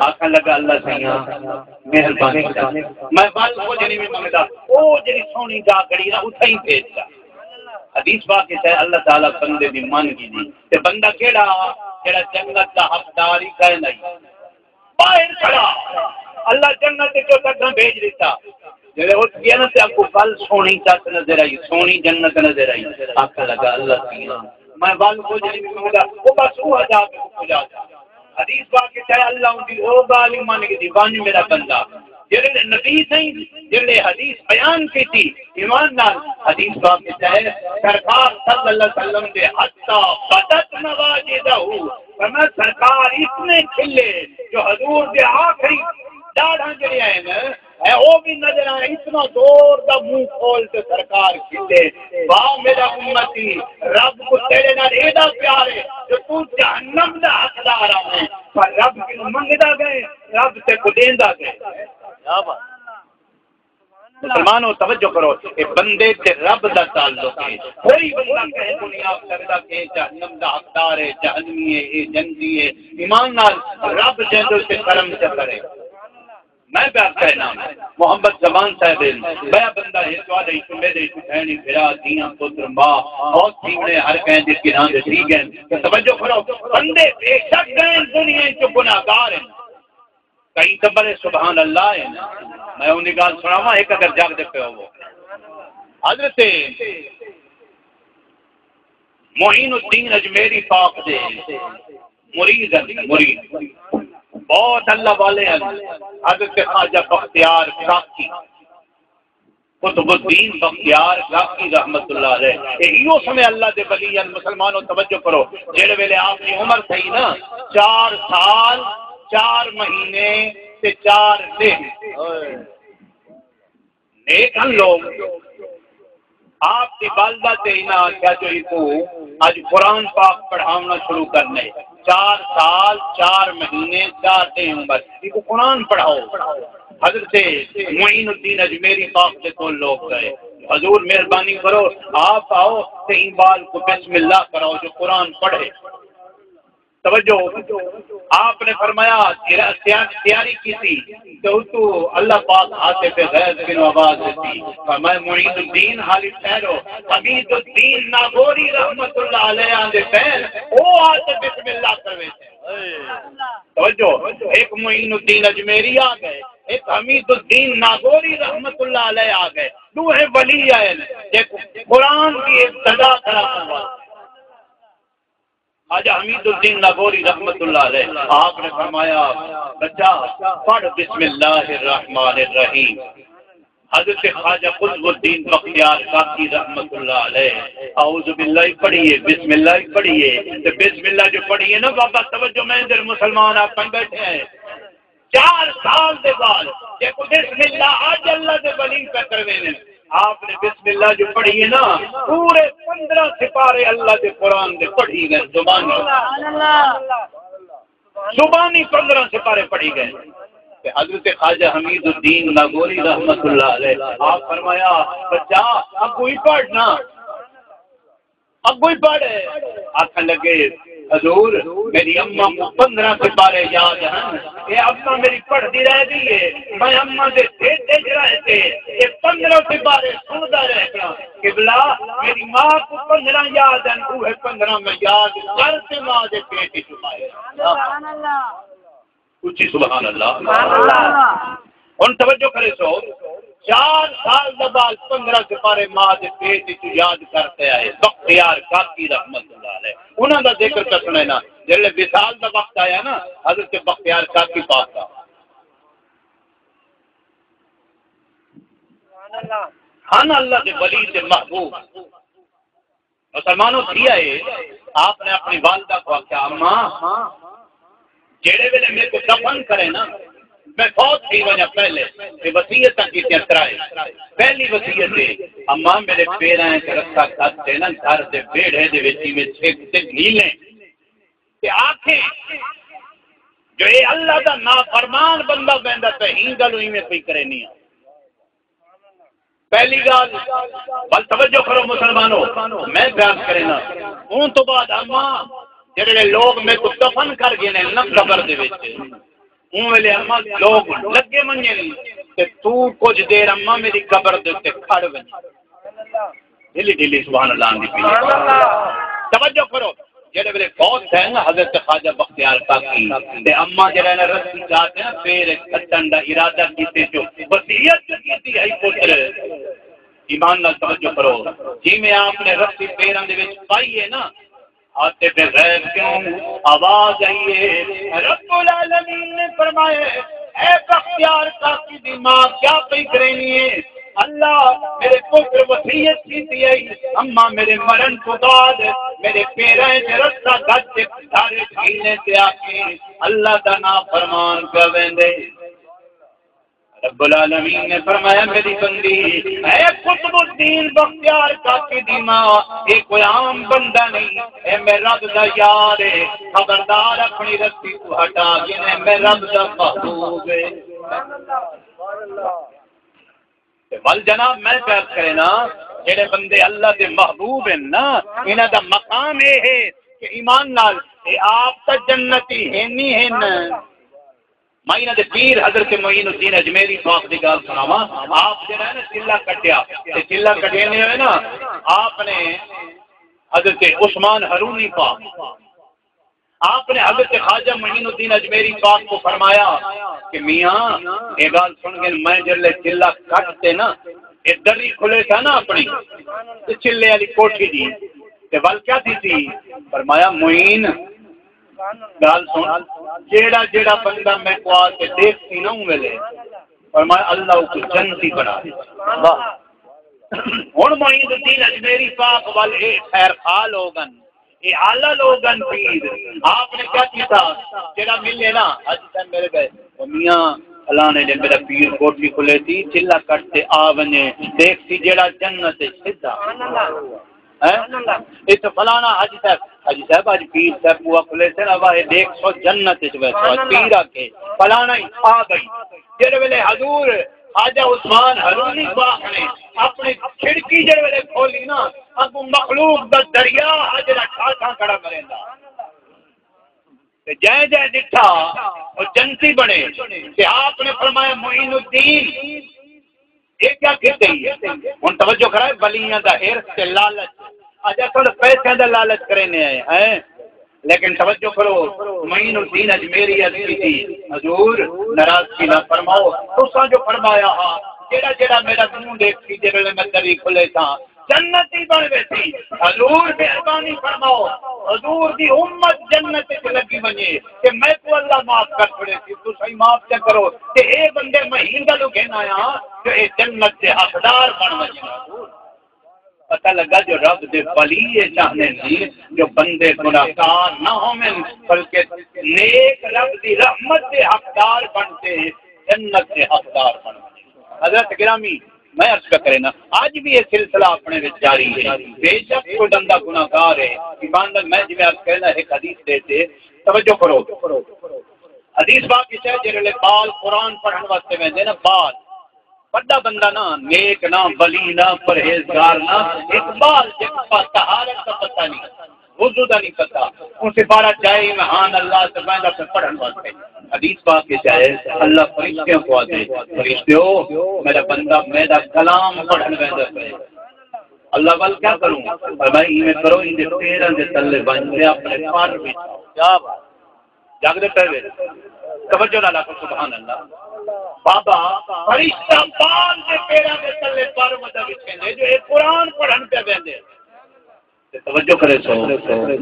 آکھن لگا اللہ سیاں مہربانی کر میں بات کو جنی بھی منگدا او جڑی سونی جا کڑی نا اوتھے ہی بھیج جا حدیث پاک ہے اللہ تعالی بندے دی من کی دی تے بندہ کیڑا جڑا جنت دا حقدار ہی کہے نہیں باہر کھڑا اللہ جنت جو تک بھیج دیتا جڑے اٹھ گیا نا تے آپ کو کل سونی چاس نظر آئی سونی جنت نظر آئی آکھن لگا اللہ سیاں میں بال کو جڑی بھی منگدا او بس او جا کے ہو جا حدیث پاک ہے اللہ ان دی او گال مان کے دی بان میرا بندہ جڑے نبی سیں جڑے حدیث بیان کی تھی ایمان نال حدیث پاک ہے سرکار صلی اللہ علیہ وسلم دے حتا بدت نواجدہ فرمایا سرکار اتنے کھلے جو حضور دے آخری داڑھاں جڑے ہیں نا ہے وہ بھی نظر آئے اتنا زور دا منہ کھول کے سرکار کھلے واہ میرا امتی رب کو تیرے نال ایڈا پیار ہے جو تو جہنم دا حقدار ہے پر رب کی منگدا گئے رب سے کو دیندا گئے کیا بات مسلمانوں توجہ کرو کہ بندے تے رب دا تعلق ہے کوئی بندہ کہے دنیا کردا کہ جہنم دا حقدار ہے جہنمی ہے اے جنتی ہے ایمان نال رب جندو سے کرم سے کرے میں پیار کہنا محمد زمان صاحب بیا بندہ ہے تو آدھے اسو میرے اسو بہنی بھرا دیاں پتر ماں اور تیونے ہر کہیں جس کی نام دے ٹھیک ہے توجہ کرو بندے بے شک گئے دنیا جو گناہگار ہیں کئی تبر سبحان اللہ ہے میں انہیں گال سناواں ایک اگر جاگ دے پہ ہو حضرت معین الدین اجمیری پاک دے مرید بہت اللہ والے ہیں حضرت خواجہ بختیار کاکی قطب الدین بختیار کاکی رحمت اللہ علیہ یہیو سمے اللہ دے ولی مسلمانوں توجہ کرو جڑے ویلے آپ کی عمر تھی نا 4 سال 4 مہینے سے 4 دن نیک ہم لوگ آپ کی والدہ سے ہی کیا جو ہی کو آج قرآن پاک پڑھانا شروع کرنے 4 سال 4 مہینے 4 دن عمر یہ کو قرآن پڑھاؤ حضرت معین الدین اجمیری پاک سے تو لوگ گئے حضور مہربانی کرو آپ آؤ کہیں بال کو بسم اللہ کراؤ جو قرآن پڑھے توجہ آپ نے فرمایا تیاری کی تھی تو اللہ پاک آتے پہ غیظ بن آواز دیتی فرمایا معین الدین حالی ٹھہرو حمید الدین ناگوری رحمت اللہ علیہ آندے پہن وہ آتے بسم اللہ کروے تھے توجہ ایک معین الدین اجمیری آ گئے ایک حمید الدین ناگوری رحمت اللہ علیہ آ گئے دو ہے ولی آئے قرآن کی ابتدا کرا ہوا آجا حمید الدین ناگوری رحمت اللہ علیہ آپ نے فرمایا بچہ پڑھ بسم اللہ الرحمن الرحیم حضرت خواجہ قطب الدین بختیار کاکی رحمت اللہ علیہ اعوذ باللہ پڑھیے، بسم اللہ پڑھیے، تو بسم اللہ جو پڑھیے نا بابا توجہ میں ادھر مسلمان آپ کہیں بیٹھے ہیں 4 سال دے بعد دیکھو بسم اللہ آج اللہ دے ولی پہ کروے نے آپ نے بسم اللہ جو پڑھی ہے نا پورے 15 سپارے اللہ دے قرآن دے پڑھی گئے زبانی 15 سپارے پڑھی گئے. حضرت خواجہ حمید الدین لاہوری رحمت اللہ علیہ آپ فرمایا بچہ اب کوئی پڑھنا اب کوئی پڑھے آخر لگے حضور میری اماں کو 15 سپارے یاد ہیں یہ اماں میری پڑھتی رہ گئی ہے میں اماں سے دیکھ رہے تھے یہ 15 سپارے سنتا رہ گیا قبلہ میری ماں کو 15 یاد ہیں وہ 15 میں یاد کرتے ماں دے پیٹ ہی چھپائے اچھی سبحان اللہ. ان توجہ کرے سو 4 سال بعد 15 سپارے ماں دے پیٹ یاد کرتے آئے بختیار کاکی رحمت اللہ علیہ انہوں کا ذکر کر سنے نا جلے وصال کا وقت آیا نا حضرت بختیار کاکی پاک کا ہن اللہ کے ولی سے محبوب مسلمانوں تھی آئے آپ نے اپنی والدہ کو کیا اماں جیڑے ویلے میرے کو دفن کرے نا میں بہت تھی وجہ پہلے کہ وصیتاں کیتیاں ترائے پہلی وصیت ہے اماں میرے پیراں تے رکھا کرتے نا گھر دے بیڑے دے وچ میں چھک تے ڈھیلیں تے آکھیں جو اے اللہ دا نافرمان بندہ بیندا تے ہی گل میں کوئی کرے نہیں پہلی گل بل توجہ کرو مسلمانوں میں بیان کرے نا اون تو بعد اماں جڑے لوگ میرے کو دفن کر گئے نے نا قبر دے وچ اون ویلے اماں لوگ لگے منجے نہیں تے تو کچھ دیر اماں میری قبر دے تے کھڑ ونج ڈھیلی ڈھیلی سبحان اللہ دی پی توجہ کرو جڑے ویلے فوت ہے نا حضرت خواجہ بختیار کاکی تے اماں جڑے نا رسی جاتے نا پیر کٹن دا ارادہ کیتے جو وصیت کیتی ہے پتر ایمان نال توجہ کرو جی میں آپ نے رسی پیراں دے وچ پائی ہے نا آتے پہ غیب کیوں آواز آئیے رب العالمین نے فرمائے اے بختیار کاکی دی ماں کیا پئی کرینی ہے اللہ میرے پتر وصیت کی ہے اما میرے مرن کو بعد میرے پیریں تے رستہ گھٹ تے سارے چھینے تے آکے اللہ دا نافرمان کر ویندے رب العالمین نے فرمایا میری بندی اے قطب الدین بختیار کاکی دی ماں یہ کوئی عام بندہ نہیں اے میں رب دا یار ہے خبردار اپنی رسی کو ہٹا گئے میں رب دا محبوب ہے ول جناب میں پیار کرے نا جڑے بندے اللہ دے محبوب ہیں نا انہاں دا مقام یہ ہے کہ ایمان نال اے آپ تا جنتی ہے نہیں ہے نا مائنہ دے پیر حضرت معین الدین اجمیری پاک دی گل سناواں آپ جڑا ہے نا چلا کٹیا تے چلا کٹینے ہوئے نا آپ نے حضرت عثمان ہرونی پاک آپ نے حضرت خواجہ معین الدین اجمیری پاک کو فرمایا کہ میاں یہ گل سن کے میں جلے چلا کٹتے نا یہ دری کھلے تھا نا اپنی چلے والی کوٹھی دی تے ول کیا تھی فرمایا معین گل سن جیڑا جیڑا بندہ میں کو آ کے دیکھتی نہ ہوں ویلے فرمایا اللہ کو جنتی بنا دے ہن معین الدین اجمیری پاک والے خیر خواہ لوگن یہ اعلیٰ لوگن پیر آپ نے کیا کیتا جیڑا ملے نا اج تک میرے گئے میاں اللہ نے میرا پیر کوٹھی کھلے تھی چلا کٹتے آ ونے دیکھتی جیڑا جنت سیدھا اس فلانا حج صاحب آج پیر صاحب ہوا کھلے تھے نا وہ دیکھ سو جنت پیر آ کے فلانا ہی آ گئی جڑے ویلے حضور خواجہ عثمان ہرونی پاک نے اپنی کھڑکی جڑے ویلے کھولی نا ابو مخلوق دا دریا جڑا ٹھاٹھا کڑا مریندا تے جے جے ڈٹھا او جنتی بنے تے آپ نے فرمایا معین الدین یہ کیا کہتے ہیں ہن توجہ کرائے ولیاں دا حرص تے لالچ اج اصل پیسے دا لالچ کرنے آئے ہیں لیکن توجہ کرو معین الدین اجمیری عزیزی تھی حضور ناراضگی نہ فرماؤ تساں جو فرمایا ہاں جیڑا جیڑا میرا منہ دیکھتی جڑے میں دری کھلے تھا جنتی بن ویسی حضور مہربانی فرماؤ حضور دی امت جنت وچ لگی ونجے کہ میں کو اللہ معاف کر چھڑے سی تو صحیح معاف کیا کرو کہ اے بندے مہین دا لو کہنا آیا جو اے جنت دے حقدار بن ونجے پتہ لگا جو رب دے ولی چاہنے نہیں جو بندے گناہگار نہ ہوں بلکہ نیک رب دی رحمت دے حقدار بنتے جنت دے حقدار بنتے حضرت گرامی میں عرض کر کرے نا آج بھی یہ سلسلہ اپنے وچ جاری ہے بے شک کوئی بندہ گناہگار ہے ایمان میں جی عرض کرنا ایک حدیث دیتے توجہ کرو حدیث باقی ہے جڑے بال قرآن پڑھن واسطے ویندے نا بال بڑا بندہ نا نیک نہ ولی نہ پرہیزگار نہ اقبال جس کا طہارت کا پتہ نہیں وضو کا نہیں پتہ ان سے بارہ جائے امتحان اللہ سے بندہ سے پڑھن واسطے حدیث پاک کے چاہے اللہ فرشتوں کو آتے فرشتوں میرا بندہ میرا کلام پڑھن ویندا پے اللہ وال کیا کروں فرمایا میں کرو ان دے پیراں دے تلے بن کے اپنے پار وچ کیا بات جاگدے پے توجہ نال کو سبحان اللہ بابا فرشتہ بال دے پیراں دے تلے پر ودا وچھے جو اے قرآن پڑھن پہ ویندے توجہ کرے سو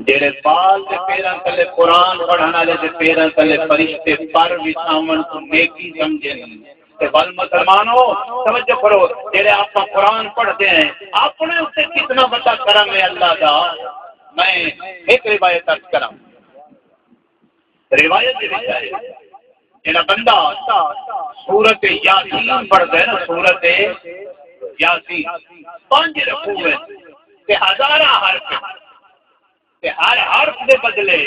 جڑے بال دے پیراں تلے قرآن پڑھن والے دے پیراں تلے فرشتے پر وچھاون کو نیکی سمجھن تے بل مسلمانوں توجہ کرو جڑے آپ قرآن پڑھتے ہیں اپنے اوپر کتنا بڑا کرم ہے اللہ دا میں ایک روایت عرض کراں روایت دے وچ ہے جڑا بندہ سورۃ یاسین پڑھدا ہے نا سورۃ یاسین 5 رکوع ہے تے ہزاراں حرف تے ہر حرف دے بدلے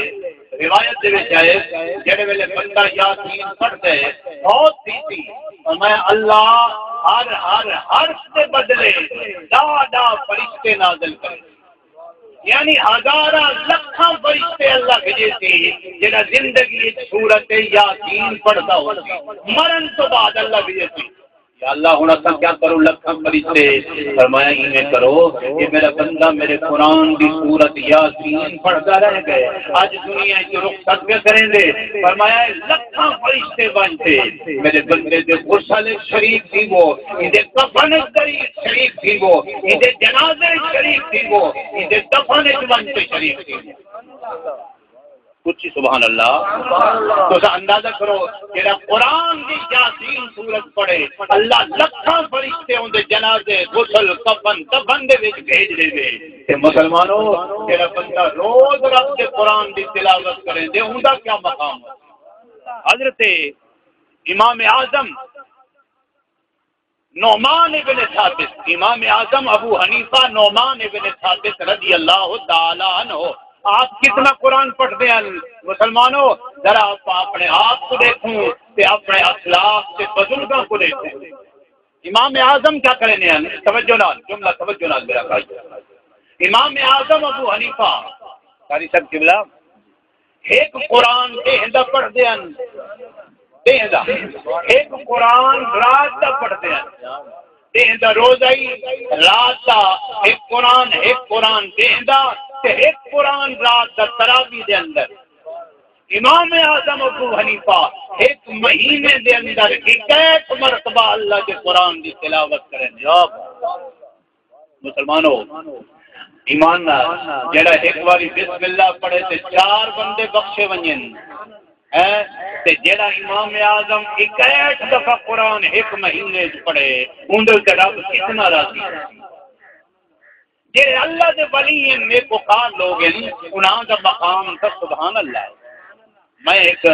روایت دے وچ ہے جڑے ویلے بندہ یاسین پڑھدا ہے بہت سی میں اللہ ہر حرف دے بدلے ڈا فرشتے نازل کرے یعنی ہزاراں لکھاں فرشتے اللہ بھیجے سی جڑا زندگی سورۃ یاسین پڑھدا ہو مرن تو بعد اللہ بھیجے سی یا اللہ ہن اساں کیا کروں لکھاں فرشتے فرمایا ایویں کرو کہ میرا بندہ میرے قرآن دی سورۃ یاسین پڑھدا رہ گئے اج دنیا وچ رخصت پہ کریں دے فرمایا لکھاں فرشتے بنتے میرے بندے دے غسل شریف تھی وہ دے کفن شریف تھی وہ دے جنازے شریف تھی وہ دے دفن بنتے شریف تھی کچھ سبحان اللہ تو اندازہ کرو جڑا قرآن دی یاسین سورت پڑھے اللہ لکھاں فرشتے اون دے جنازے غسل کفن دفن دے وچ بھیج دے تے مسلمانوں جڑا بندہ روز رب کے قرآن دی تلاوت کرے دے اوندا کیا مقام ہے حضرت امام اعظم نعمان ابن ثابت امام اعظم ابو حنیفہ نعمان ابن ثابت رضی اللہ تعالی عنہ آپ کتنا قرآن پڑھتے ہیں مسلمانوں ذرا آپ اپنے آپ کو دیکھوں تے اپنے اخلاق سے بزرگوں کو دیکھوں امام اعظم کیا کریں ہیں توجہ نال جملہ توجہ نال میرا بھائی امام اعظم ابو حنیفہ قاری صاحب قبلہ ایک قرآن دے پڑھتے ہیں ایک قرآن رات دا پڑھتے ہیں روزہ ہی رات دا ایک قرآن دیندہ تے ایک قرآن رات دا تراویح دے اندر امام اعظم ابو حنیفہ ایک مہینے دے اندر ایک مرتبہ اللہ کے قرآن دی تلاوت کریں مسلمانوں ایمان جڑا ایک باری بسم اللہ پڑھے تے 4 بندے بخشے ونجن تے جڑا امام اعظم 61 دفعہ قرآن ایک مہینے پڑھے اون دے رب کتنا راضی جڑے اللہ دے ولی ہیں نیکوکار لوگ ہیں انہاں دا مقام تو سبحان اللہ ہے میں ایک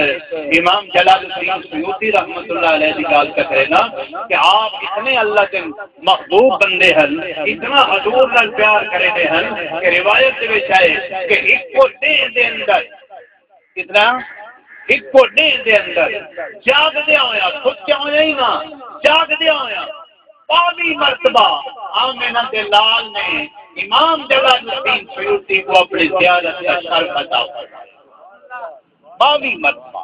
امام جلال الدین سیوطی رحمۃ اللہ علیہ کی گل کر رہے نا کہ آپ اتنے اللہ کے محبوب بندے ہیں اتنا حضور نال پیار کرے ہیں کہ روایت دے وچ ہے کہ ایک کو دے اندر کتنا ایک کو دے اندر جاگ دے ہویا خود کیا ہویا ہی نا جاگ دے ہویا 22 مرتبہ آمینہ دے لال نے امام جلال الدین سیوطی کو اپنی زیارت کا شرف عطا فرمایا 22 مرتبہ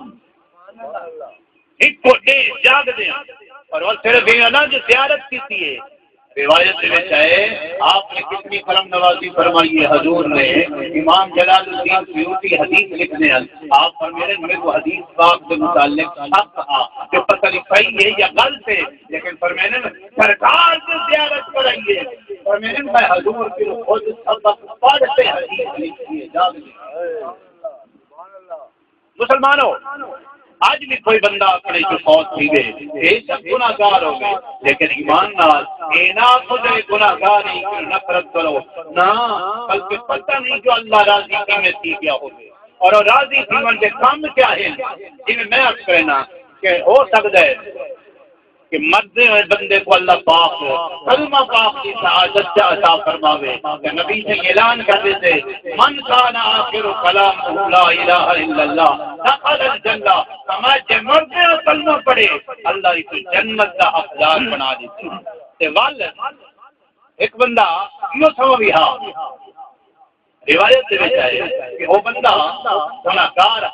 ایک کو دے جاگ دے اور وہ صرف یہ نا جو زیارت کی تھی روایت میں ہے آپ نے کتنی کرم نوازی فرمائی ہے حضور نے امام جلال الدین سیوطی حدیث لکھنے ہیں آپ فرماتے ہیں وہ حدیث پاک سے متعلق حق تھا جو پتہ نہیں صحیح ہے یا غلط ہے لیکن فرماتے ہیں سرکار سے زیارت کرائیے اور میں حضور کی خود سبق پڑھتے حدیث لکھی ہے جاگ مسلمانوں آج بھی کوئی بندہ اپنے جو فوت تھی گئے یہ سب گناہگار ہو گئے لیکن ایمان نال اینا خود گناہگار نہیں کہ نفرت کرو نہ بلکہ پتہ نہیں جو اللہ راضی کی میں تھی کیا ہو گئے اور راضی تھی من کے کام کیا ہے جن میں عرض کرنا کہ ہو سکتا ہے کہ مرد بندے کو اللہ پاک کلمہ پاک کی سعادت عطا فرماوے کہ نبی سے اعلان کر دیتے من کان آخر کلام لا الہ الا اللہ دخل الجنہ سمجھ مرد کلمہ پڑھے اللہ اس جنت کا حقدار بنا دیتے تے وال ایک بندہ یہ سمجھ بھی ہاں روایت سے بیچا ہے کہ وہ بندہ گناہگار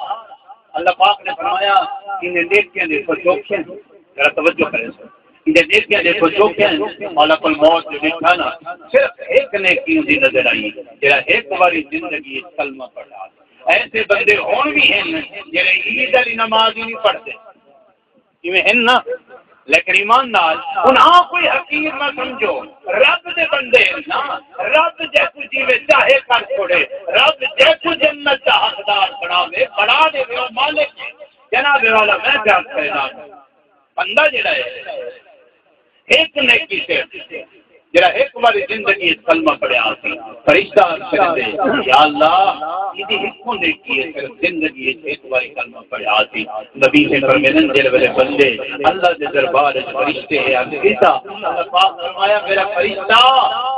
اللہ پاک نے فرمایا انہیں نیکیاں دیکھو چوکھیں ذرا توجہ کریں انہیں نیکیاں دیکھو چوکھیں ملک الموت جو دیکھا نا صرف ایک نیکی ان کی نظر آئی جرا ایک باری زندگی کلمہ پڑھا ایسے بندے ہون بھی ہیں جرے عید علی نماز ہی نہیں پڑھتے یہ ہیں نا لیکن ایمان نال انہاں کوئی حقیر نہ سمجھو رب دے بندے نا رب جیسو جیوے چاہے کر چھوڑے رب جیسو جنت کا حقدار بنا دے وہ مالک جناب والا میں پیار کرنا بندہ جڑا ہے ایک نیکی سے جڑا ایک باری زندگی کلمہ پڑھیا سی فرشتہ کہندے یا اللہ یہ ایکو نیکی ہے صرف زندگی ایک باری کلمہ پڑھیا سی نبی سے فرمایا جڑے والے بندے اللہ دے دربار وچ فرشتے ہیں کیتا اللہ پاک فرمایا میرا فرشتہ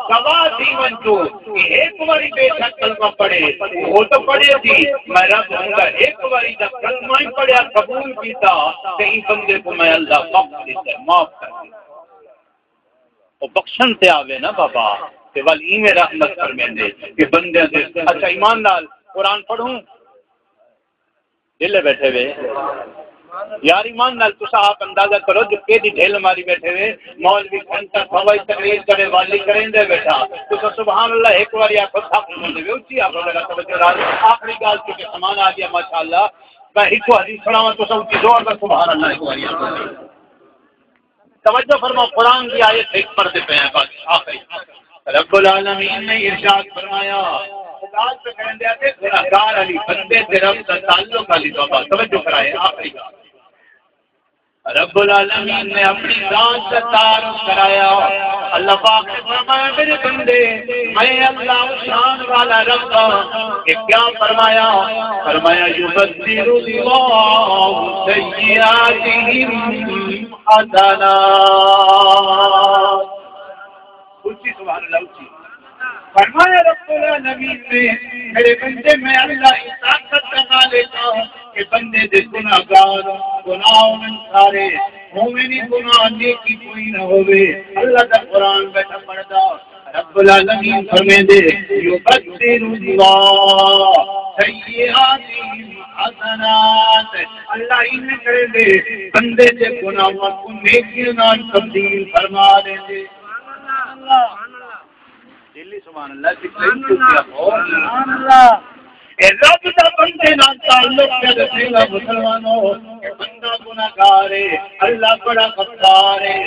گواہ تھی من تو کہ ایک باری بے شک کلمہ پڑھے وہ تو پڑھے تھی میں رب ہوں گا ایک باری جب کلمہ ہی پڑھیا قبول کیتا کہ اس بندے کو میں اللہ معاف کر دیا وہ بخشن سے آوے نا بابا کہ ولی میں رحمت فرمیندے کہ بندے سے اچھا ایمان نال قرآن پڑھوں دل بیٹھے ہوئے یار ایمان نال تسا آپ اندازہ کرو جو کہ دی ڈھیل ماری بیٹھے ہوئے مولوی گھنٹہ فوائی تقریر کرے والی کریں دے بیٹھا تو سبحان اللہ ایک بار یا خود تھا دے وے اچھی آپ لگا توجہ راز آخری گال چونکہ سامان آ گیا ماشاءاللہ میں ایک حدیث سناواں تو سب کی زور پر سبحان اللہ ایک بار یا توجہ فرماؤ قرآن کی آیت ایک پڑھتے پہ ہیں بس آخری رب العالمین نے ارشاد فرمایا خداج پہ کہنے دیا کہ گناہگار علی بندے سے رب کا تعلق علی بابا توجہ کرائے آخری رب العالمین نے اپنی ذات سے تعارف کرایا اللہ پاک نے فرمایا میرے بندے میں اللہ شان والا رب کہ کیا فرمایا یبدل اللہ سیئاتہم حسنات اچھی سبحان اللہ اچھی فرمایا رب العالمین نے میرے بندے میں اللہ کی طاقت لگا لیتا ہوں کہ بندے دے گناہگار گناہوں سارے مومنی گناہ نیکی کوئی نہ ہوئے اللہ کا قرآن بیٹھا پڑھتا رب العالمین فرمیندے یبدل اللہ سیئاتہم حسنات اللہ انہیں کرے دے بندے دے گناہوں کو نیکیوں نال تبدیل فرما دے دے دلی سبحان اللہ سبحان اللہ رب دا بندے نال تعلق رکھے گا مسلمانوں کہ بندہ گناہگار ہے اللہ بڑا غفار ہے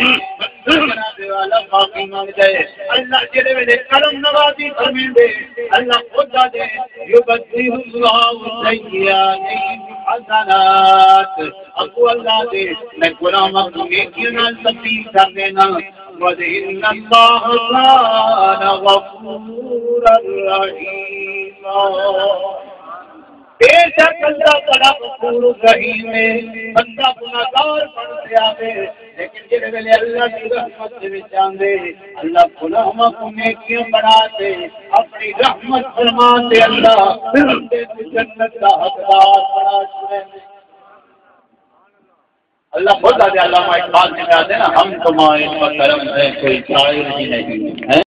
بندہ دے والا معافی مانگ جائے اللہ جڑے ویلے کرم نوازی فرمیندے اللہ خدا دے یبدل اللہ سیئاتہم حسنات ابو اللہ دے میں گناہاں کو نیکیاں نال تبدیل کر دینا وَإِنَّ اللَّهَ كَانَ غَفُورًا رَحِيمًا بے شک اللہ بڑا غفور رحیم ہے بندہ گناہگار بنتے آوے لیکن جڑے ویلے اللہ کی رحمت دے وچ آندے اللہ گناہاں کو نیکیاں بنا دے اپنی رحمت فرما دے اللہ بندے کو جنت کا حقدار بنا دے اللہ خود آدھے علامہ اقبال نے کہا دے نا ہم تمہارے کرم ہے کوئی شاعر ہی نہیں ہے